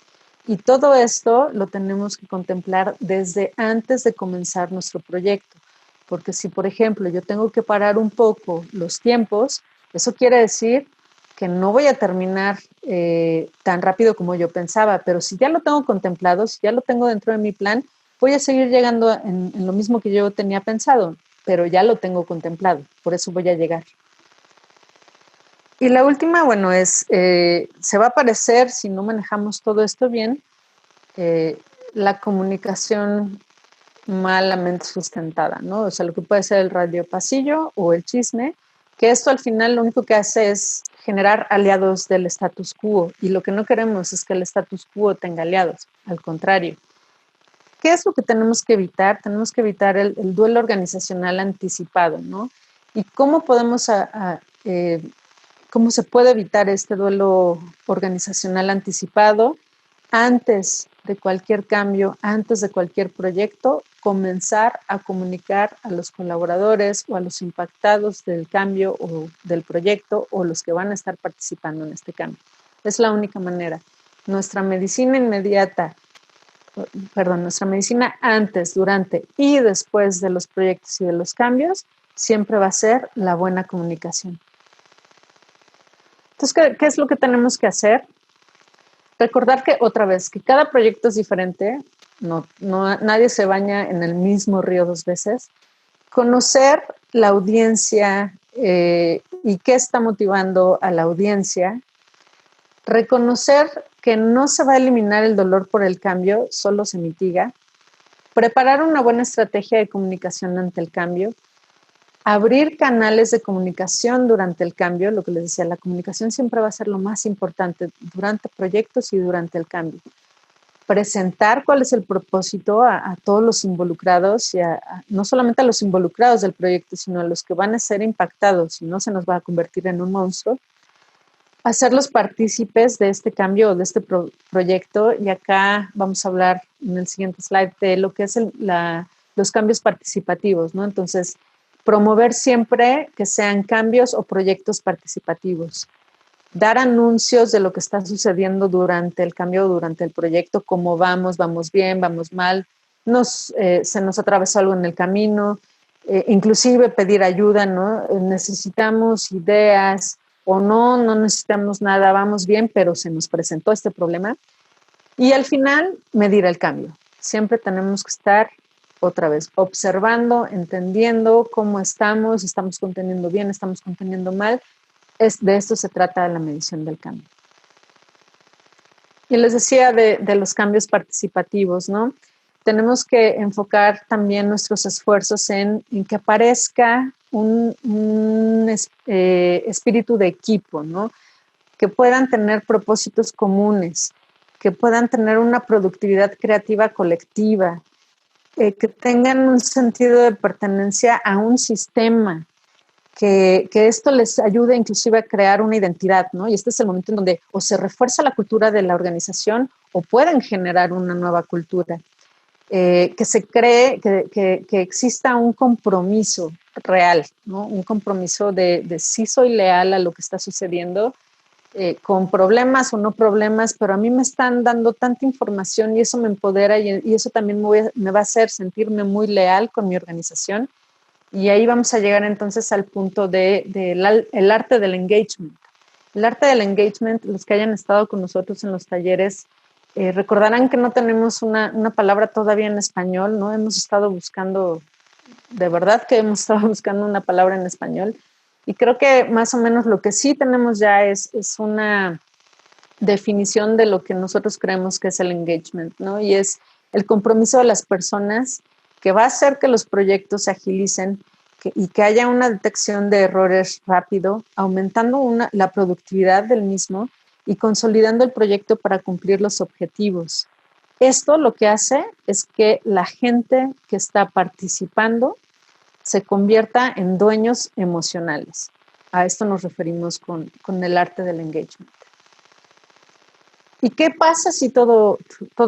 Y todo esto lo tenemos que contemplar desde antes de comenzar nuestro proyecto. Porque si, por ejemplo, yo tengo que parar un poco los tiempos, eso quiere decir que no voy a terminar tan rápido como yo pensaba, pero si ya lo tengo contemplado, si ya lo tengo dentro de mi plan, voy a seguir llegando en lo mismo que yo tenía pensado, pero ya lo tengo contemplado, por eso voy a llegar. Y la última, bueno, se va a aparecer, si no manejamos todo esto bien, la comunicación malamente sustentada, ¿no? O sea, lo que puede ser el radio pasillo o el chisme, que esto al final lo único que hace es generar aliados del status quo, y lo que no queremos es que el status quo tenga aliados, al contrario. ¿Qué es lo que tenemos que evitar? Tenemos que evitar el duelo organizacional anticipado, ¿no? ¿Y cómo podemos, cómo se puede evitar este duelo organizacional anticipado? Antes de cualquier cambio, antes de cualquier proyecto, comenzar a comunicar a los colaboradores o a los impactados del cambio o del proyecto o los que van a estar participando en este cambio. Es la única manera. Nuestra medicina antes, durante y después de los proyectos y de los cambios, siempre va a ser la buena comunicación. Entonces, ¿qué es lo que tenemos que hacer? Recordar que, otra vez, que cada proyecto es diferente, nadie se baña en el mismo río dos veces. Conocer la audiencia y qué está motivando a la audiencia. Reconocer que no se va a eliminar el dolor por el cambio, solo se mitiga. Preparar una buena estrategia de comunicación ante el cambio. Abrir canales de comunicación durante el cambio, lo que les decía, la comunicación siempre va a ser lo más importante durante proyectos y durante el cambio. Presentar cuál es el propósito a todos los involucrados, y no solamente a los involucrados del proyecto, sino a los que van a ser impactados, si no se nos va a convertir en un monstruo. Hacerlos partícipes de este cambio o de este proyecto, y acá vamos a hablar en el siguiente slide de lo que es los cambios participativos, ¿no? Entonces, promover siempre que sean cambios o proyectos participativos. Dar anuncios de lo que está sucediendo durante el cambio o durante el proyecto, cómo vamos bien, vamos mal, se nos atravesó algo en el camino, inclusive pedir ayuda, ¿no? Necesitamos ideas o no necesitamos nada, vamos bien, pero se nos presentó este problema. Y al final, medir el cambio. Siempre tenemos que estar otra vez observando, entendiendo cómo estamos conteniendo bien, estamos conteniendo mal. De esto se trata la medición del cambio. Y les decía de los cambios participativos, ¿no? Tenemos que enfocar también nuestros esfuerzos en que aparezca un espíritu de equipo, ¿no? Que puedan tener propósitos comunes, que puedan tener una productividad creativa colectiva, que tengan un sentido de pertenencia a un sistema, que esto les ayude inclusive a crear una identidad, ¿no? Y este es el momento en donde o se refuerza la cultura de la organización o pueden generar una nueva cultura. Que se cree que exista un compromiso real, ¿no? Un compromiso de sí soy leal a lo que está sucediendo, con problemas o no problemas, pero a mí me están dando tanta información y eso me empodera y eso también me va a hacer sentirme muy leal con mi organización. Y ahí vamos a llegar entonces al punto el arte del engagement. El arte del engagement, los que hayan estado con nosotros en los talleres, recordarán que no tenemos una palabra todavía en español, ¿no? Hemos estado buscando, de verdad que hemos estado buscando una palabra en español. Y creo que más o menos lo que sí tenemos ya es una definición de lo que nosotros creemos que es el engagement, ¿no? Y es el compromiso de las personas que va a hacer que los proyectos se agilicen y que haya una detección de errores rápido, aumentando la productividad del mismo y consolidando el proyecto para cumplir los objetivos. Esto lo que hace es que la gente que está participando se convierta en dueños emocionales. A esto nos referimos con el arte del engagement. ¿Y qué pasa si todo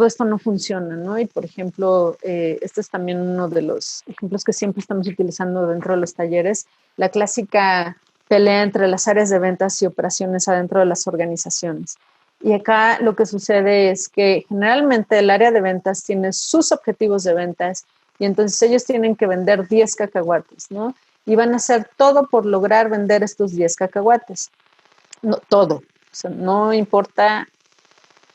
esto no funciona, ¿no? Y, por ejemplo, este es también uno de los ejemplos que siempre estamos utilizando dentro de los talleres, la clásica pelea entre las áreas de ventas y operaciones adentro de las organizaciones. Y acá lo que sucede es que generalmente el área de ventas tiene sus objetivos de ventas y entonces ellos tienen que vender 10 cacahuates, ¿no? Y van a hacer todo por lograr vender estos 10 cacahuates. No, todo. O sea, no importa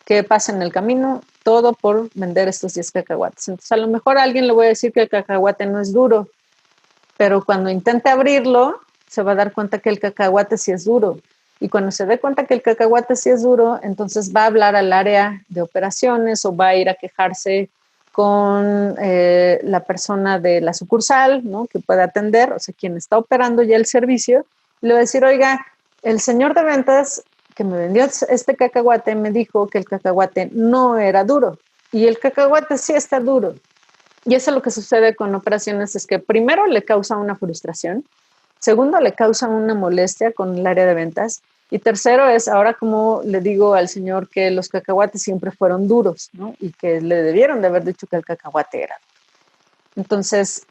qué pasa en el camino, todo por vender estos 10 cacahuates. Entonces, a lo mejor a alguien le voy a decir que el cacahuate no es duro, pero cuando intente abrirlo, se va a dar cuenta que el cacahuate sí es duro. Y cuando se dé cuenta que el cacahuate sí es duro, entonces va a hablar al área de operaciones o va a ir a quejarse con la persona de la sucursal, ¿no? Que puede atender, o sea, quien está operando ya el servicio, y le va a decir, oiga, el señor de ventas que me vendió este cacahuate me dijo que el cacahuate no era duro y el cacahuate sí está duro. Y eso es lo que sucede con operaciones, es que primero le causa una frustración, segundo le causa una molestia con el área de ventas y tercero es ahora como le digo al señor que los cacahuates siempre fueron duros, ¿no? Y que le debieron de haber dicho que el cacahuate era. Entonces,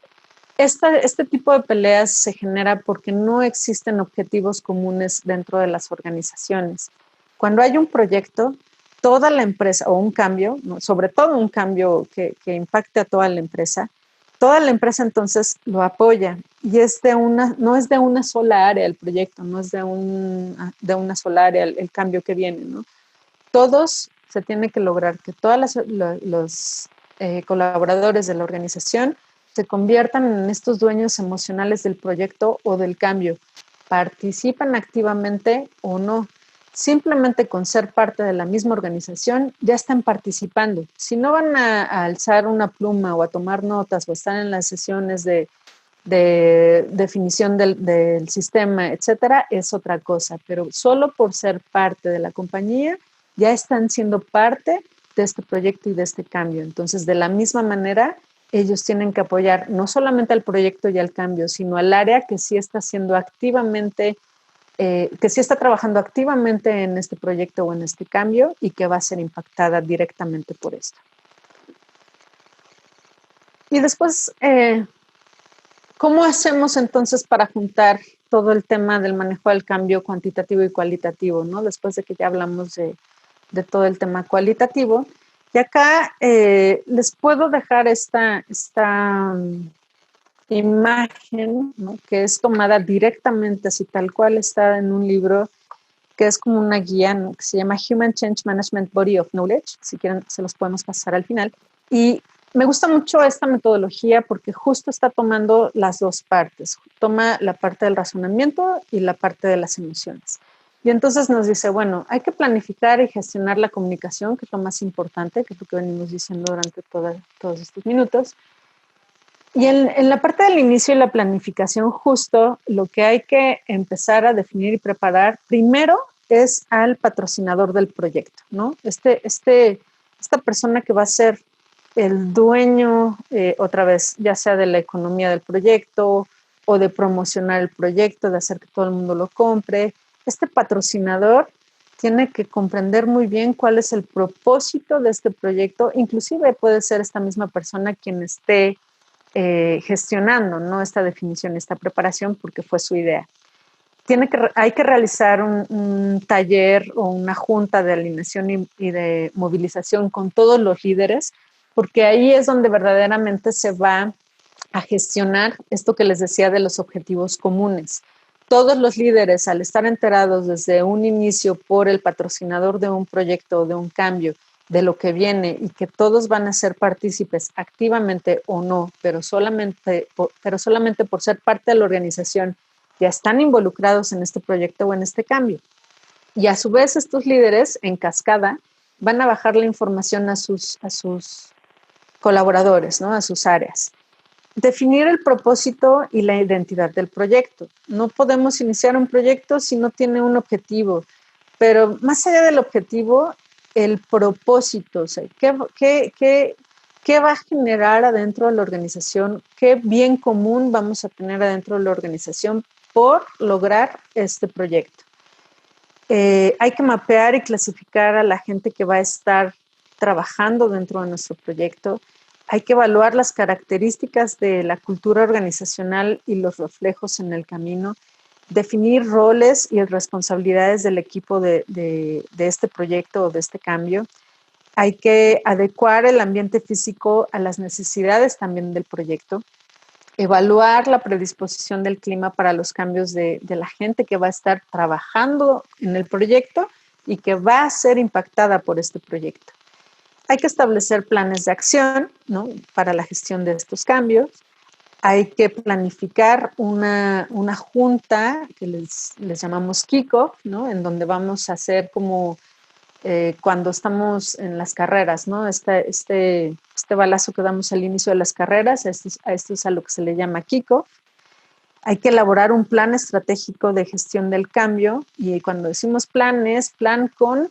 este tipo de peleas se genera porque no existen objetivos comunes dentro de las organizaciones. Cuando hay un proyecto, toda la empresa, o un cambio, ¿no? Sobre todo un cambio que impacte a toda la empresa entonces lo apoya. Y no es de una sola área el proyecto, no es de una sola área el cambio que viene, ¿no? Todos se tiene que lograr que todos los colaboradores de la organización se conviertan en estos dueños emocionales del proyecto o del cambio. Participan activamente o no. Simplemente con ser parte de la misma organización ya están participando. Si no van a alzar una pluma o a tomar notas o están en las sesiones de definición del sistema, etcétera, es otra cosa. Pero solo por ser parte de la compañía ya están siendo parte de este proyecto y de este cambio. Entonces, de la misma manera, ellos tienen que apoyar no solamente al proyecto y al cambio, sino al área que sí está haciendo activamente, que sí está trabajando activamente en este proyecto o en este cambio y que va a ser impactada directamente por esto. Y después, ¿cómo hacemos entonces para juntar todo el tema del manejo del cambio cuantitativo y cualitativo, ¿no? Después de que ya hablamos de todo el tema cualitativo. Y acá les puedo dejar esta imagen, ¿no? Que es tomada directamente, así tal cual está en un libro que es como una guía, ¿no? Que se llama Human Change Management Body of Knowledge. Si quieren, se los podemos pasar al final. Y me gusta mucho esta metodología porque justo está tomando las dos partes. Toma la parte del razonamiento y la parte de las emociones. Y entonces nos dice, bueno, hay que planificar y gestionar la comunicación, que es lo más importante, que es lo que venimos diciendo durante todos estos minutos. Y en la parte del inicio y la planificación, justo lo que hay que empezar a definir y preparar primero es al patrocinador del proyecto, ¿no? Esta persona que va a ser el dueño, otra vez, ya sea de la economía del proyecto o de promocionar el proyecto, de hacer que todo el mundo lo compre. Este patrocinador tiene que comprender muy bien cuál es el propósito de este proyecto. Inclusive puede ser esta misma persona quien esté gestionando, ¿no?, esta definición, esta preparación, porque fue su idea. Hay que realizar un taller o una junta de alineación y de movilización con todos los líderes, porque ahí es donde verdaderamente se va a gestionar esto que les decía de los objetivos comunes. Todos los líderes, al estar enterados desde un inicio por el patrocinador de un proyecto o de un cambio, de lo que viene, y que todos van a ser partícipes activamente o no, pero solamente por ser parte de la organización, ya están involucrados en este proyecto o en este cambio. Y a su vez estos líderes en cascada van a bajar la información a sus colaboradores, ¿no?, a sus áreas. Definir el propósito y la identidad del proyecto. No podemos iniciar un proyecto si no tiene un objetivo, pero más allá del objetivo, el propósito, o sea, ¿qué va a generar adentro de la organización? ¿Qué bien común vamos a tener adentro de la organización por lograr este proyecto? Hay que mapear y clasificar a la gente que va a estar trabajando dentro de nuestro proyecto. Hay que evaluar las características de la cultura organizacional y los reflejos en el camino, definir roles y responsabilidades del equipo de este proyecto o de este cambio. Hay que adecuar el ambiente físico a las necesidades también del proyecto, evaluar la predisposición del clima para los cambios de la gente que va a estar trabajando en el proyecto y que va a ser impactada por este proyecto. Hay que establecer planes de acción, ¿no?, para la gestión de estos cambios. Hay que planificar una junta que les llamamos kickoff, ¿no?, en donde vamos a hacer como cuando estamos en las carreras, ¿no?, este balazo que damos al inicio de las carreras, a esto es a lo que se le llama kickoff. Hay que elaborar un plan estratégico de gestión del cambio, y cuando decimos planes, plan con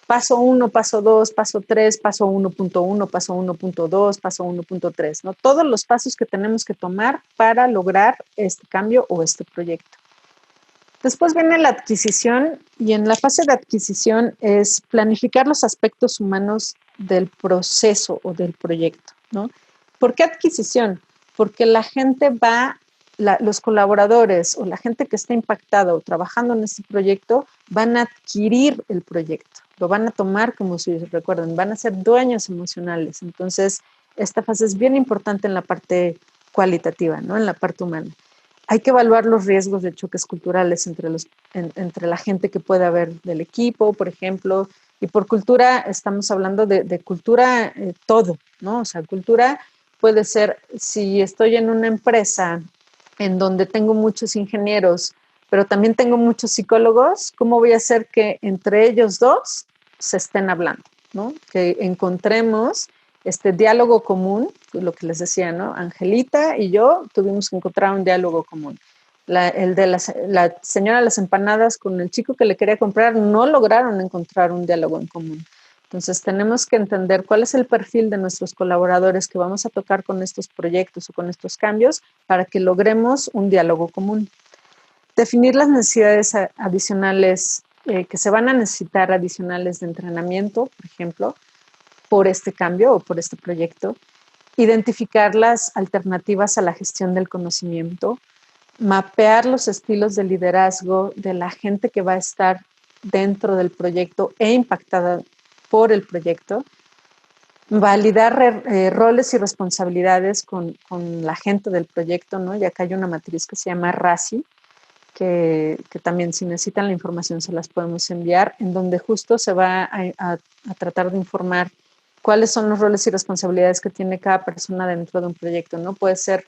paso 1, paso 2, paso 3, paso 1.1, paso 1.2, paso 1.3, ¿no? Todos los pasos que tenemos que tomar para lograr este cambio o este proyecto. Después viene la adquisición, y en la fase de adquisición es planificar los aspectos humanos del proceso o del proyecto, ¿no? ¿Por qué adquisición? Porque la gente los colaboradores o la gente que está impactada o trabajando en este proyecto van a adquirir el proyecto, lo van a tomar como si recuerden, van a ser dueños emocionales. Entonces, esta fase es bien importante en la parte cualitativa, ¿no?, en la parte humana. Hay que evaluar los riesgos de choques culturales entre la gente que puede haber del equipo, por ejemplo, y por cultura estamos hablando de cultura todo, ¿no? O sea, cultura puede ser, si estoy en una empresa en donde tengo muchos ingenieros, pero también tengo muchos psicólogos, ¿cómo voy a hacer que entre ellos dos se estén hablando, ¿no? Que encontremos este diálogo común, lo que les decía, ¿no? Angelita y yo tuvimos que encontrar un diálogo común. El de la señora de las empanadas con el chico que le quería comprar no lograron encontrar un diálogo en común. Entonces tenemos que entender cuál es el perfil de nuestros colaboradores que vamos a tocar con estos proyectos o con estos cambios para que logremos un diálogo común. Definir las necesidades adicionales que se van a necesitar adicionales de entrenamiento, por ejemplo, por este cambio o por este proyecto. Identificar las alternativas a la gestión del conocimiento, mapear los estilos de liderazgo de la gente que va a estar dentro del proyecto e impactada por el proyecto, validar roles y responsabilidades con la gente del proyecto, ¿no? Y acá hay una matriz que se llama RACI, que también si necesitan la información se las podemos enviar, en donde justo se va a tratar de informar cuáles son los roles y responsabilidades que tiene cada persona dentro de un proyecto, ¿no? Puede ser,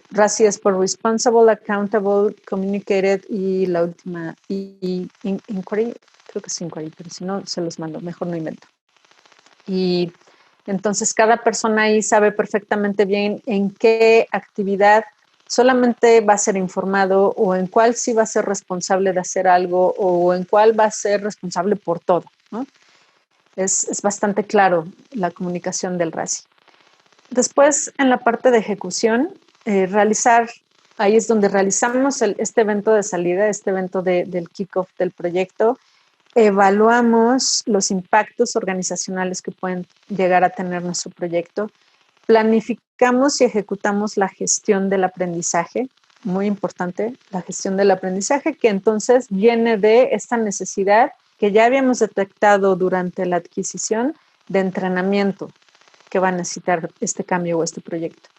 RACI es por Responsible, Accountable, Communicated, y la última, Inquiry, creo que es Inquiry, pero si no, se los mando, mejor no invento. Y entonces cada persona ahí sabe perfectamente bien en qué actividad solamente va a ser informado, o en cuál sí va a ser responsable de hacer algo, o en cuál va a ser responsable por todo, ¿no? Es bastante claro la comunicación del RACI. Después, en la parte de ejecución, ahí es donde realizamos este evento de salida, este evento del kickoff del proyecto, evaluamos los impactos organizacionales que pueden llegar a tener nuestro proyecto, planificamos y ejecutamos la gestión del aprendizaje, muy importante, la gestión del aprendizaje, que entonces viene de esta necesidad que ya habíamos detectado durante la adquisición de entrenamiento que va a necesitar este cambio o este proyecto.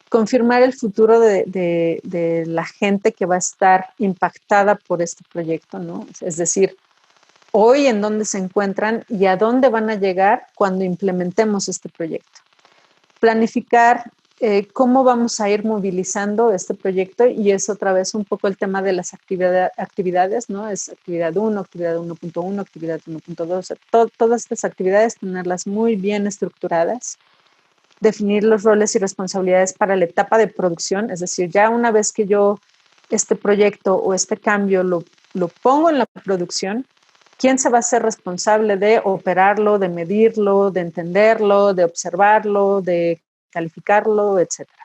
Confirmar el futuro de la gente que va a estar impactada por este proyecto, ¿no? Es decir, hoy en dónde se encuentran y a dónde van a llegar cuando implementemos este proyecto. Planificar cómo vamos a ir movilizando este proyecto, y es otra vez un poco el tema de las actividades, ¿no? Es actividad 1, actividad 1.1, actividad 1.2, todas estas actividades tenerlas muy bien estructuradas, definir los roles y responsabilidades para la etapa de producción, es decir, ya una vez que yo este proyecto o este cambio lo pongo en la producción, ¿quién se va a ser responsable de operarlo, de medirlo, de entenderlo, de observarlo, de calificarlo, etcétera?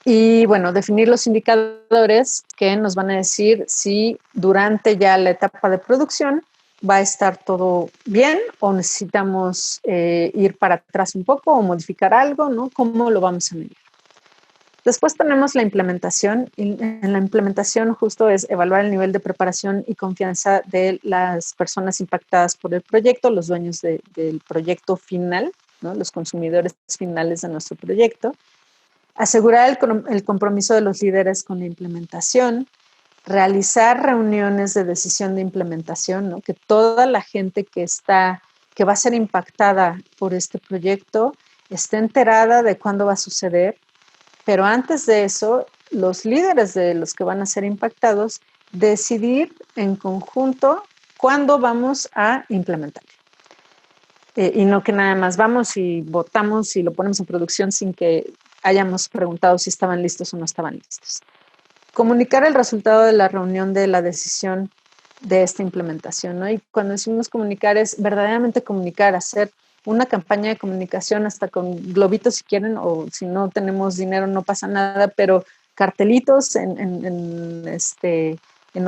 Y bueno, definir los indicadores que nos van a decir si durante ya la etapa de producción va a estar todo bien o necesitamos ir para atrás un poco o modificar algo, ¿no? ¿Cómo lo vamos a medir? Después tenemos la implementación, y en la implementación justo es evaluar el nivel de preparación y confianza de las personas impactadas por el proyecto, los dueños del proyecto final, ¿no? Los consumidores finales de nuestro proyecto. Asegurar el compromiso de los líderes con la implementación, realizar reuniones de decisión de implementación, ¿no? Que toda la gente que va a ser impactada por este proyecto esté enterada de cuándo va a suceder. Pero antes de eso, los líderes de los que van a ser impactados decidir en conjunto cuándo vamos a implementar. Y no que nada más vamos y votamos y lo ponemos en producción sin que hayamos preguntado si estaban listos o no estaban listos. Comunicar el resultado de la reunión de la decisión de esta implementación, ¿no? Y cuando decimos comunicar es verdaderamente comunicar, hacer una campaña de comunicación hasta con globitos si quieren, o si no tenemos dinero no pasa nada, pero cartelitos en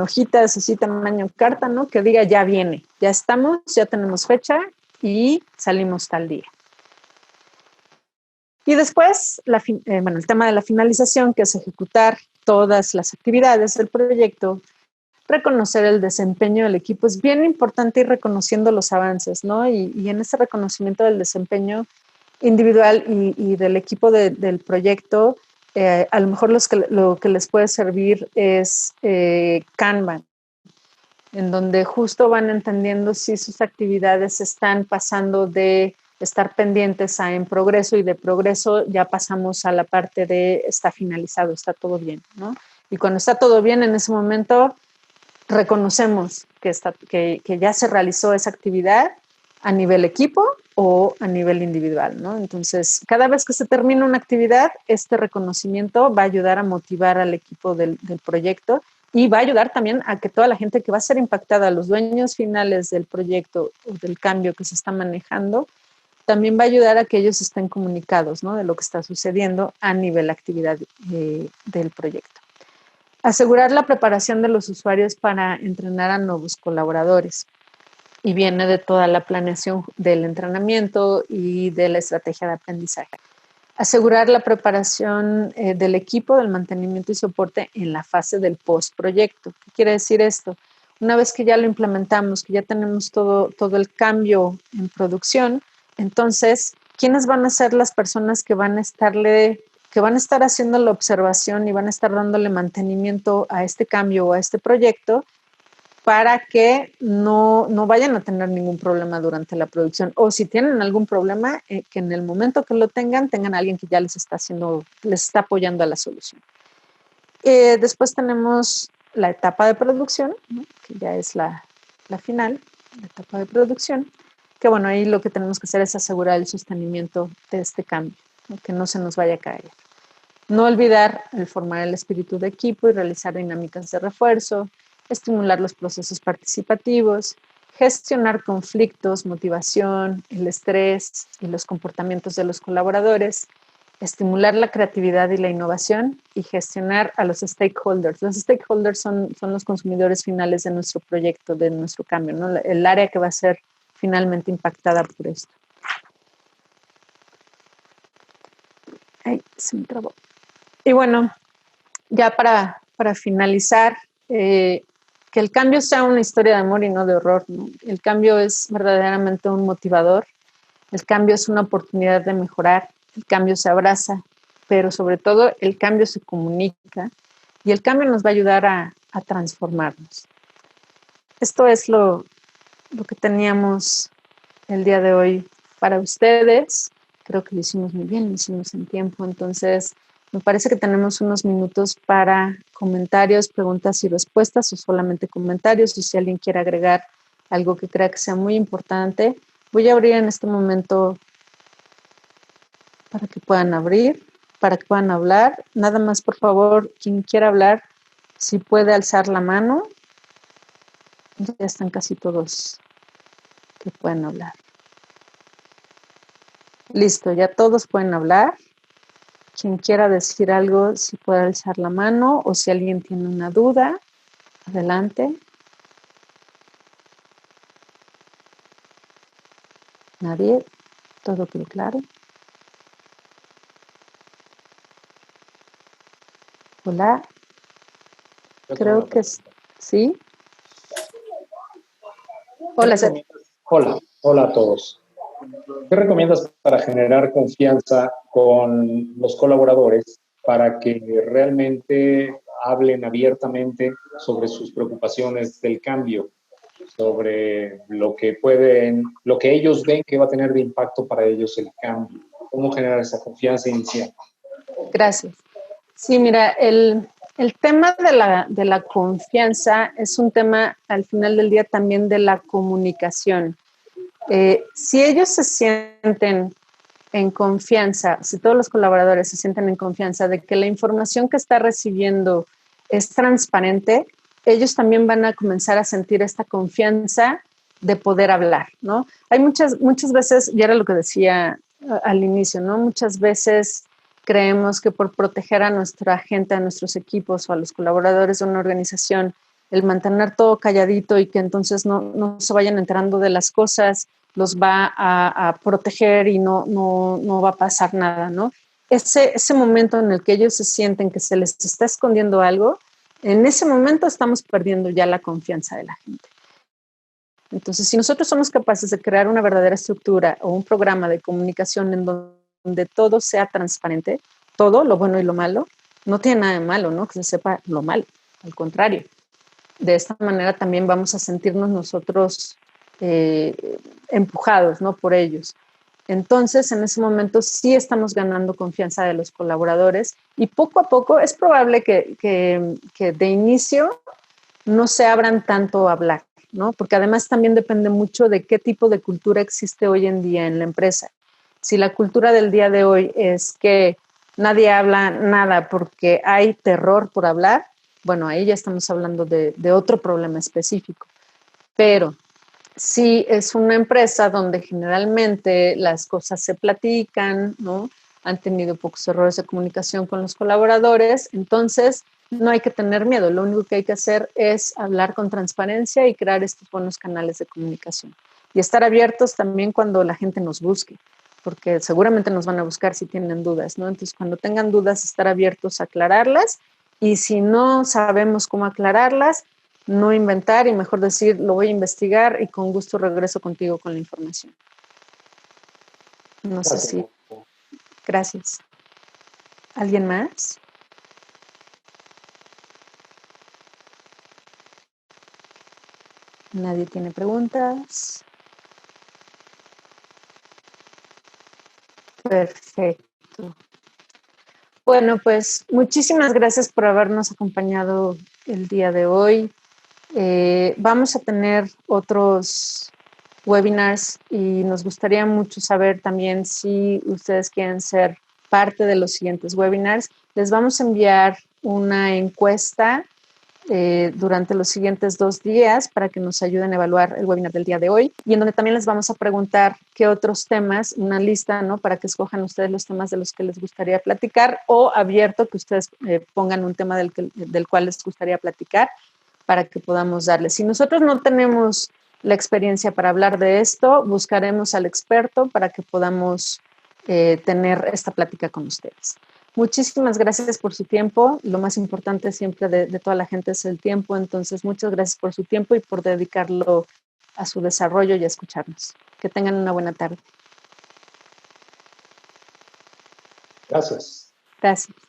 hojitas así tamaño carta, ¿no? Que diga ya viene, ya estamos, ya tenemos fecha y salimos tal día. Y después, el tema de la finalización, que es ejecutar todas las actividades del proyecto, reconocer el desempeño del equipo. Es bien importante ir reconociendo los avances, ¿no? Y en ese reconocimiento del desempeño individual y del equipo del proyecto, a lo mejor lo que les puede servir es Kanban, en donde justo van entendiendo si sus actividades están pasando de estar pendientes a en progreso, y de progreso ya pasamos a la parte de está finalizado, está todo bien, ¿no? Y cuando está todo bien, en ese momento reconocemos que ya se realizó esa actividad a nivel equipo o a nivel individual, ¿no? Entonces, cada vez que se termina una actividad, este reconocimiento va a ayudar a motivar al equipo del proyecto, y va a ayudar también a que toda la gente que va a ser impactada, los dueños finales del proyecto o del cambio que se está manejando, también va a ayudar a que ellos estén comunicados, ¿no? De lo que está sucediendo a nivel actividad del proyecto. Asegurar la preparación de los usuarios para entrenar a nuevos colaboradores. Y viene de toda la planeación del entrenamiento y de la estrategia de aprendizaje. Asegurar la preparación del equipo del mantenimiento y soporte en la fase del postproyecto. ¿Qué quiere decir esto? Una vez que ya lo implementamos, que ya tenemos todo el cambio en producción, entonces, ¿quiénes van a ser las personas que van a estar haciendo la observación y van a estar dándole mantenimiento a este cambio o a este proyecto, para que no vayan a tener ningún problema durante la producción? O si tienen algún problema, que en el momento que lo tengan a alguien que ya les está apoyando a la solución. Después tenemos la etapa de producción, ¿no? Que ya es la final, la etapa de producción, que bueno, ahí lo que tenemos que hacer es asegurar el sostenimiento de este cambio, ¿no? Que no se nos vaya a caer. No olvidar el formar el espíritu de equipo y realizar dinámicas de refuerzo, estimular los procesos participativos, gestionar conflictos, motivación, el estrés y los comportamientos de los colaboradores, estimular la creatividad y la innovación y gestionar a los stakeholders. Los stakeholders son los consumidores finales de nuestro proyecto, de nuestro cambio, ¿no? El área que va a ser finalmente impactada por esto. Ay, se me trabó. Y bueno, ya para finalizar, que el cambio sea una historia de amor y no de horror, ¿no? El cambio es verdaderamente un motivador, el cambio es una oportunidad de mejorar, el cambio se abraza, pero sobre todo el cambio se comunica y el cambio nos va a ayudar a transformarnos. Esto es lo que teníamos el día de hoy para ustedes. Creo que lo hicimos muy bien, lo hicimos en tiempo, entonces me parece que tenemos unos minutos para comentarios, preguntas y respuestas o solamente comentarios, y si alguien quiere agregar algo que crea que sea muy importante. Voy a abrir en este momento para que puedan abrir, para que puedan hablar. Nada más, por favor, quien quiera hablar, si puede alzar la mano. Ya están casi todos que pueden hablar. Listo, ya todos pueden hablar. Quien quiera decir algo, si puede alzar la mano o si alguien tiene una duda, adelante. Nadie, todo quedó claro. Hola, creo que sí. Hola, Hola a todos. ¿Qué recomiendas para generar confianza con los colaboradores para que realmente hablen abiertamente sobre sus preocupaciones del cambio, sobre lo que ellos ven que va a tener de impacto para ellos el cambio? ¿Cómo generar esa confianza inicial? Gracias. Sí, mira, el tema de la confianza es un tema al final del día también de la comunicación. Si ellos se sienten en confianza, si todos los colaboradores se sienten en confianza de que la información que está recibiendo es transparente, ellos también van a comenzar a sentir esta confianza de poder hablar, ¿no? Hay muchas veces, y era lo que decía al inicio, ¿no? Muchas veces creemos que por proteger a nuestra gente, a nuestros equipos o a los colaboradores de una organización, el mantener todo calladito y que entonces no se vayan enterando de las cosas, los va a proteger y no va a pasar nada, ¿no? Ese momento en el que ellos se sienten que se les está escondiendo algo, en ese momento estamos perdiendo ya la confianza de la gente. Entonces, si nosotros somos capaces de crear una verdadera estructura o un programa de comunicación en donde todo sea transparente, todo, lo bueno y lo malo, no tiene nada de malo, ¿no? Que se sepa lo malo, al contrario. De esta manera también vamos a sentirnos nosotros empujados, ¿no? Por ellos. Entonces, en ese momento sí estamos ganando confianza de los colaboradores y poco a poco es probable que de inicio no se abran tanto a hablar, ¿no? Porque además también depende mucho de qué tipo de cultura existe hoy en día en la empresa. Si la cultura del día de hoy es que nadie habla nada porque hay terror por hablar, bueno, ahí ya estamos hablando de otro problema específico. Pero si es una empresa donde generalmente las cosas se platican, ¿no? Han tenido pocos errores de comunicación con los colaboradores, entonces no hay que tener miedo. Lo único que hay que hacer es hablar con transparencia y crear estos buenos canales de comunicación. Y estar abiertos también cuando la gente nos busque, porque seguramente nos van a buscar si tienen dudas, ¿no? Entonces, cuando tengan dudas, estar abiertos a aclararlas. Y si no sabemos cómo aclararlas, no inventar y mejor decir, lo voy a investigar y con gusto regreso contigo con la información. No sé si... Gracias. ¿Alguien más? ¿Nadie tiene preguntas? Perfecto. Bueno, pues muchísimas gracias por habernos acompañado el día de hoy. Vamos a tener otros webinars y nos gustaría mucho saber también si ustedes quieren ser parte de los siguientes webinars. Les vamos a enviar una encuesta durante los siguientes 2 días para que nos ayuden a evaluar el webinar del día de hoy, y en donde también les vamos a preguntar qué otros temas, una lista, ¿no? Para que escojan ustedes los temas de los que les gustaría platicar, o abierto que ustedes pongan un tema del cual les gustaría platicar para que podamos darles. Si nosotros no tenemos la experiencia para hablar de esto, buscaremos al experto para que podamos tener esta plática con ustedes. Muchísimas gracias por su tiempo. Lo más importante siempre de toda la gente es el tiempo. Entonces, muchas gracias por su tiempo y por dedicarlo a su desarrollo y a escucharnos. Que tengan una buena tarde. Gracias. Gracias.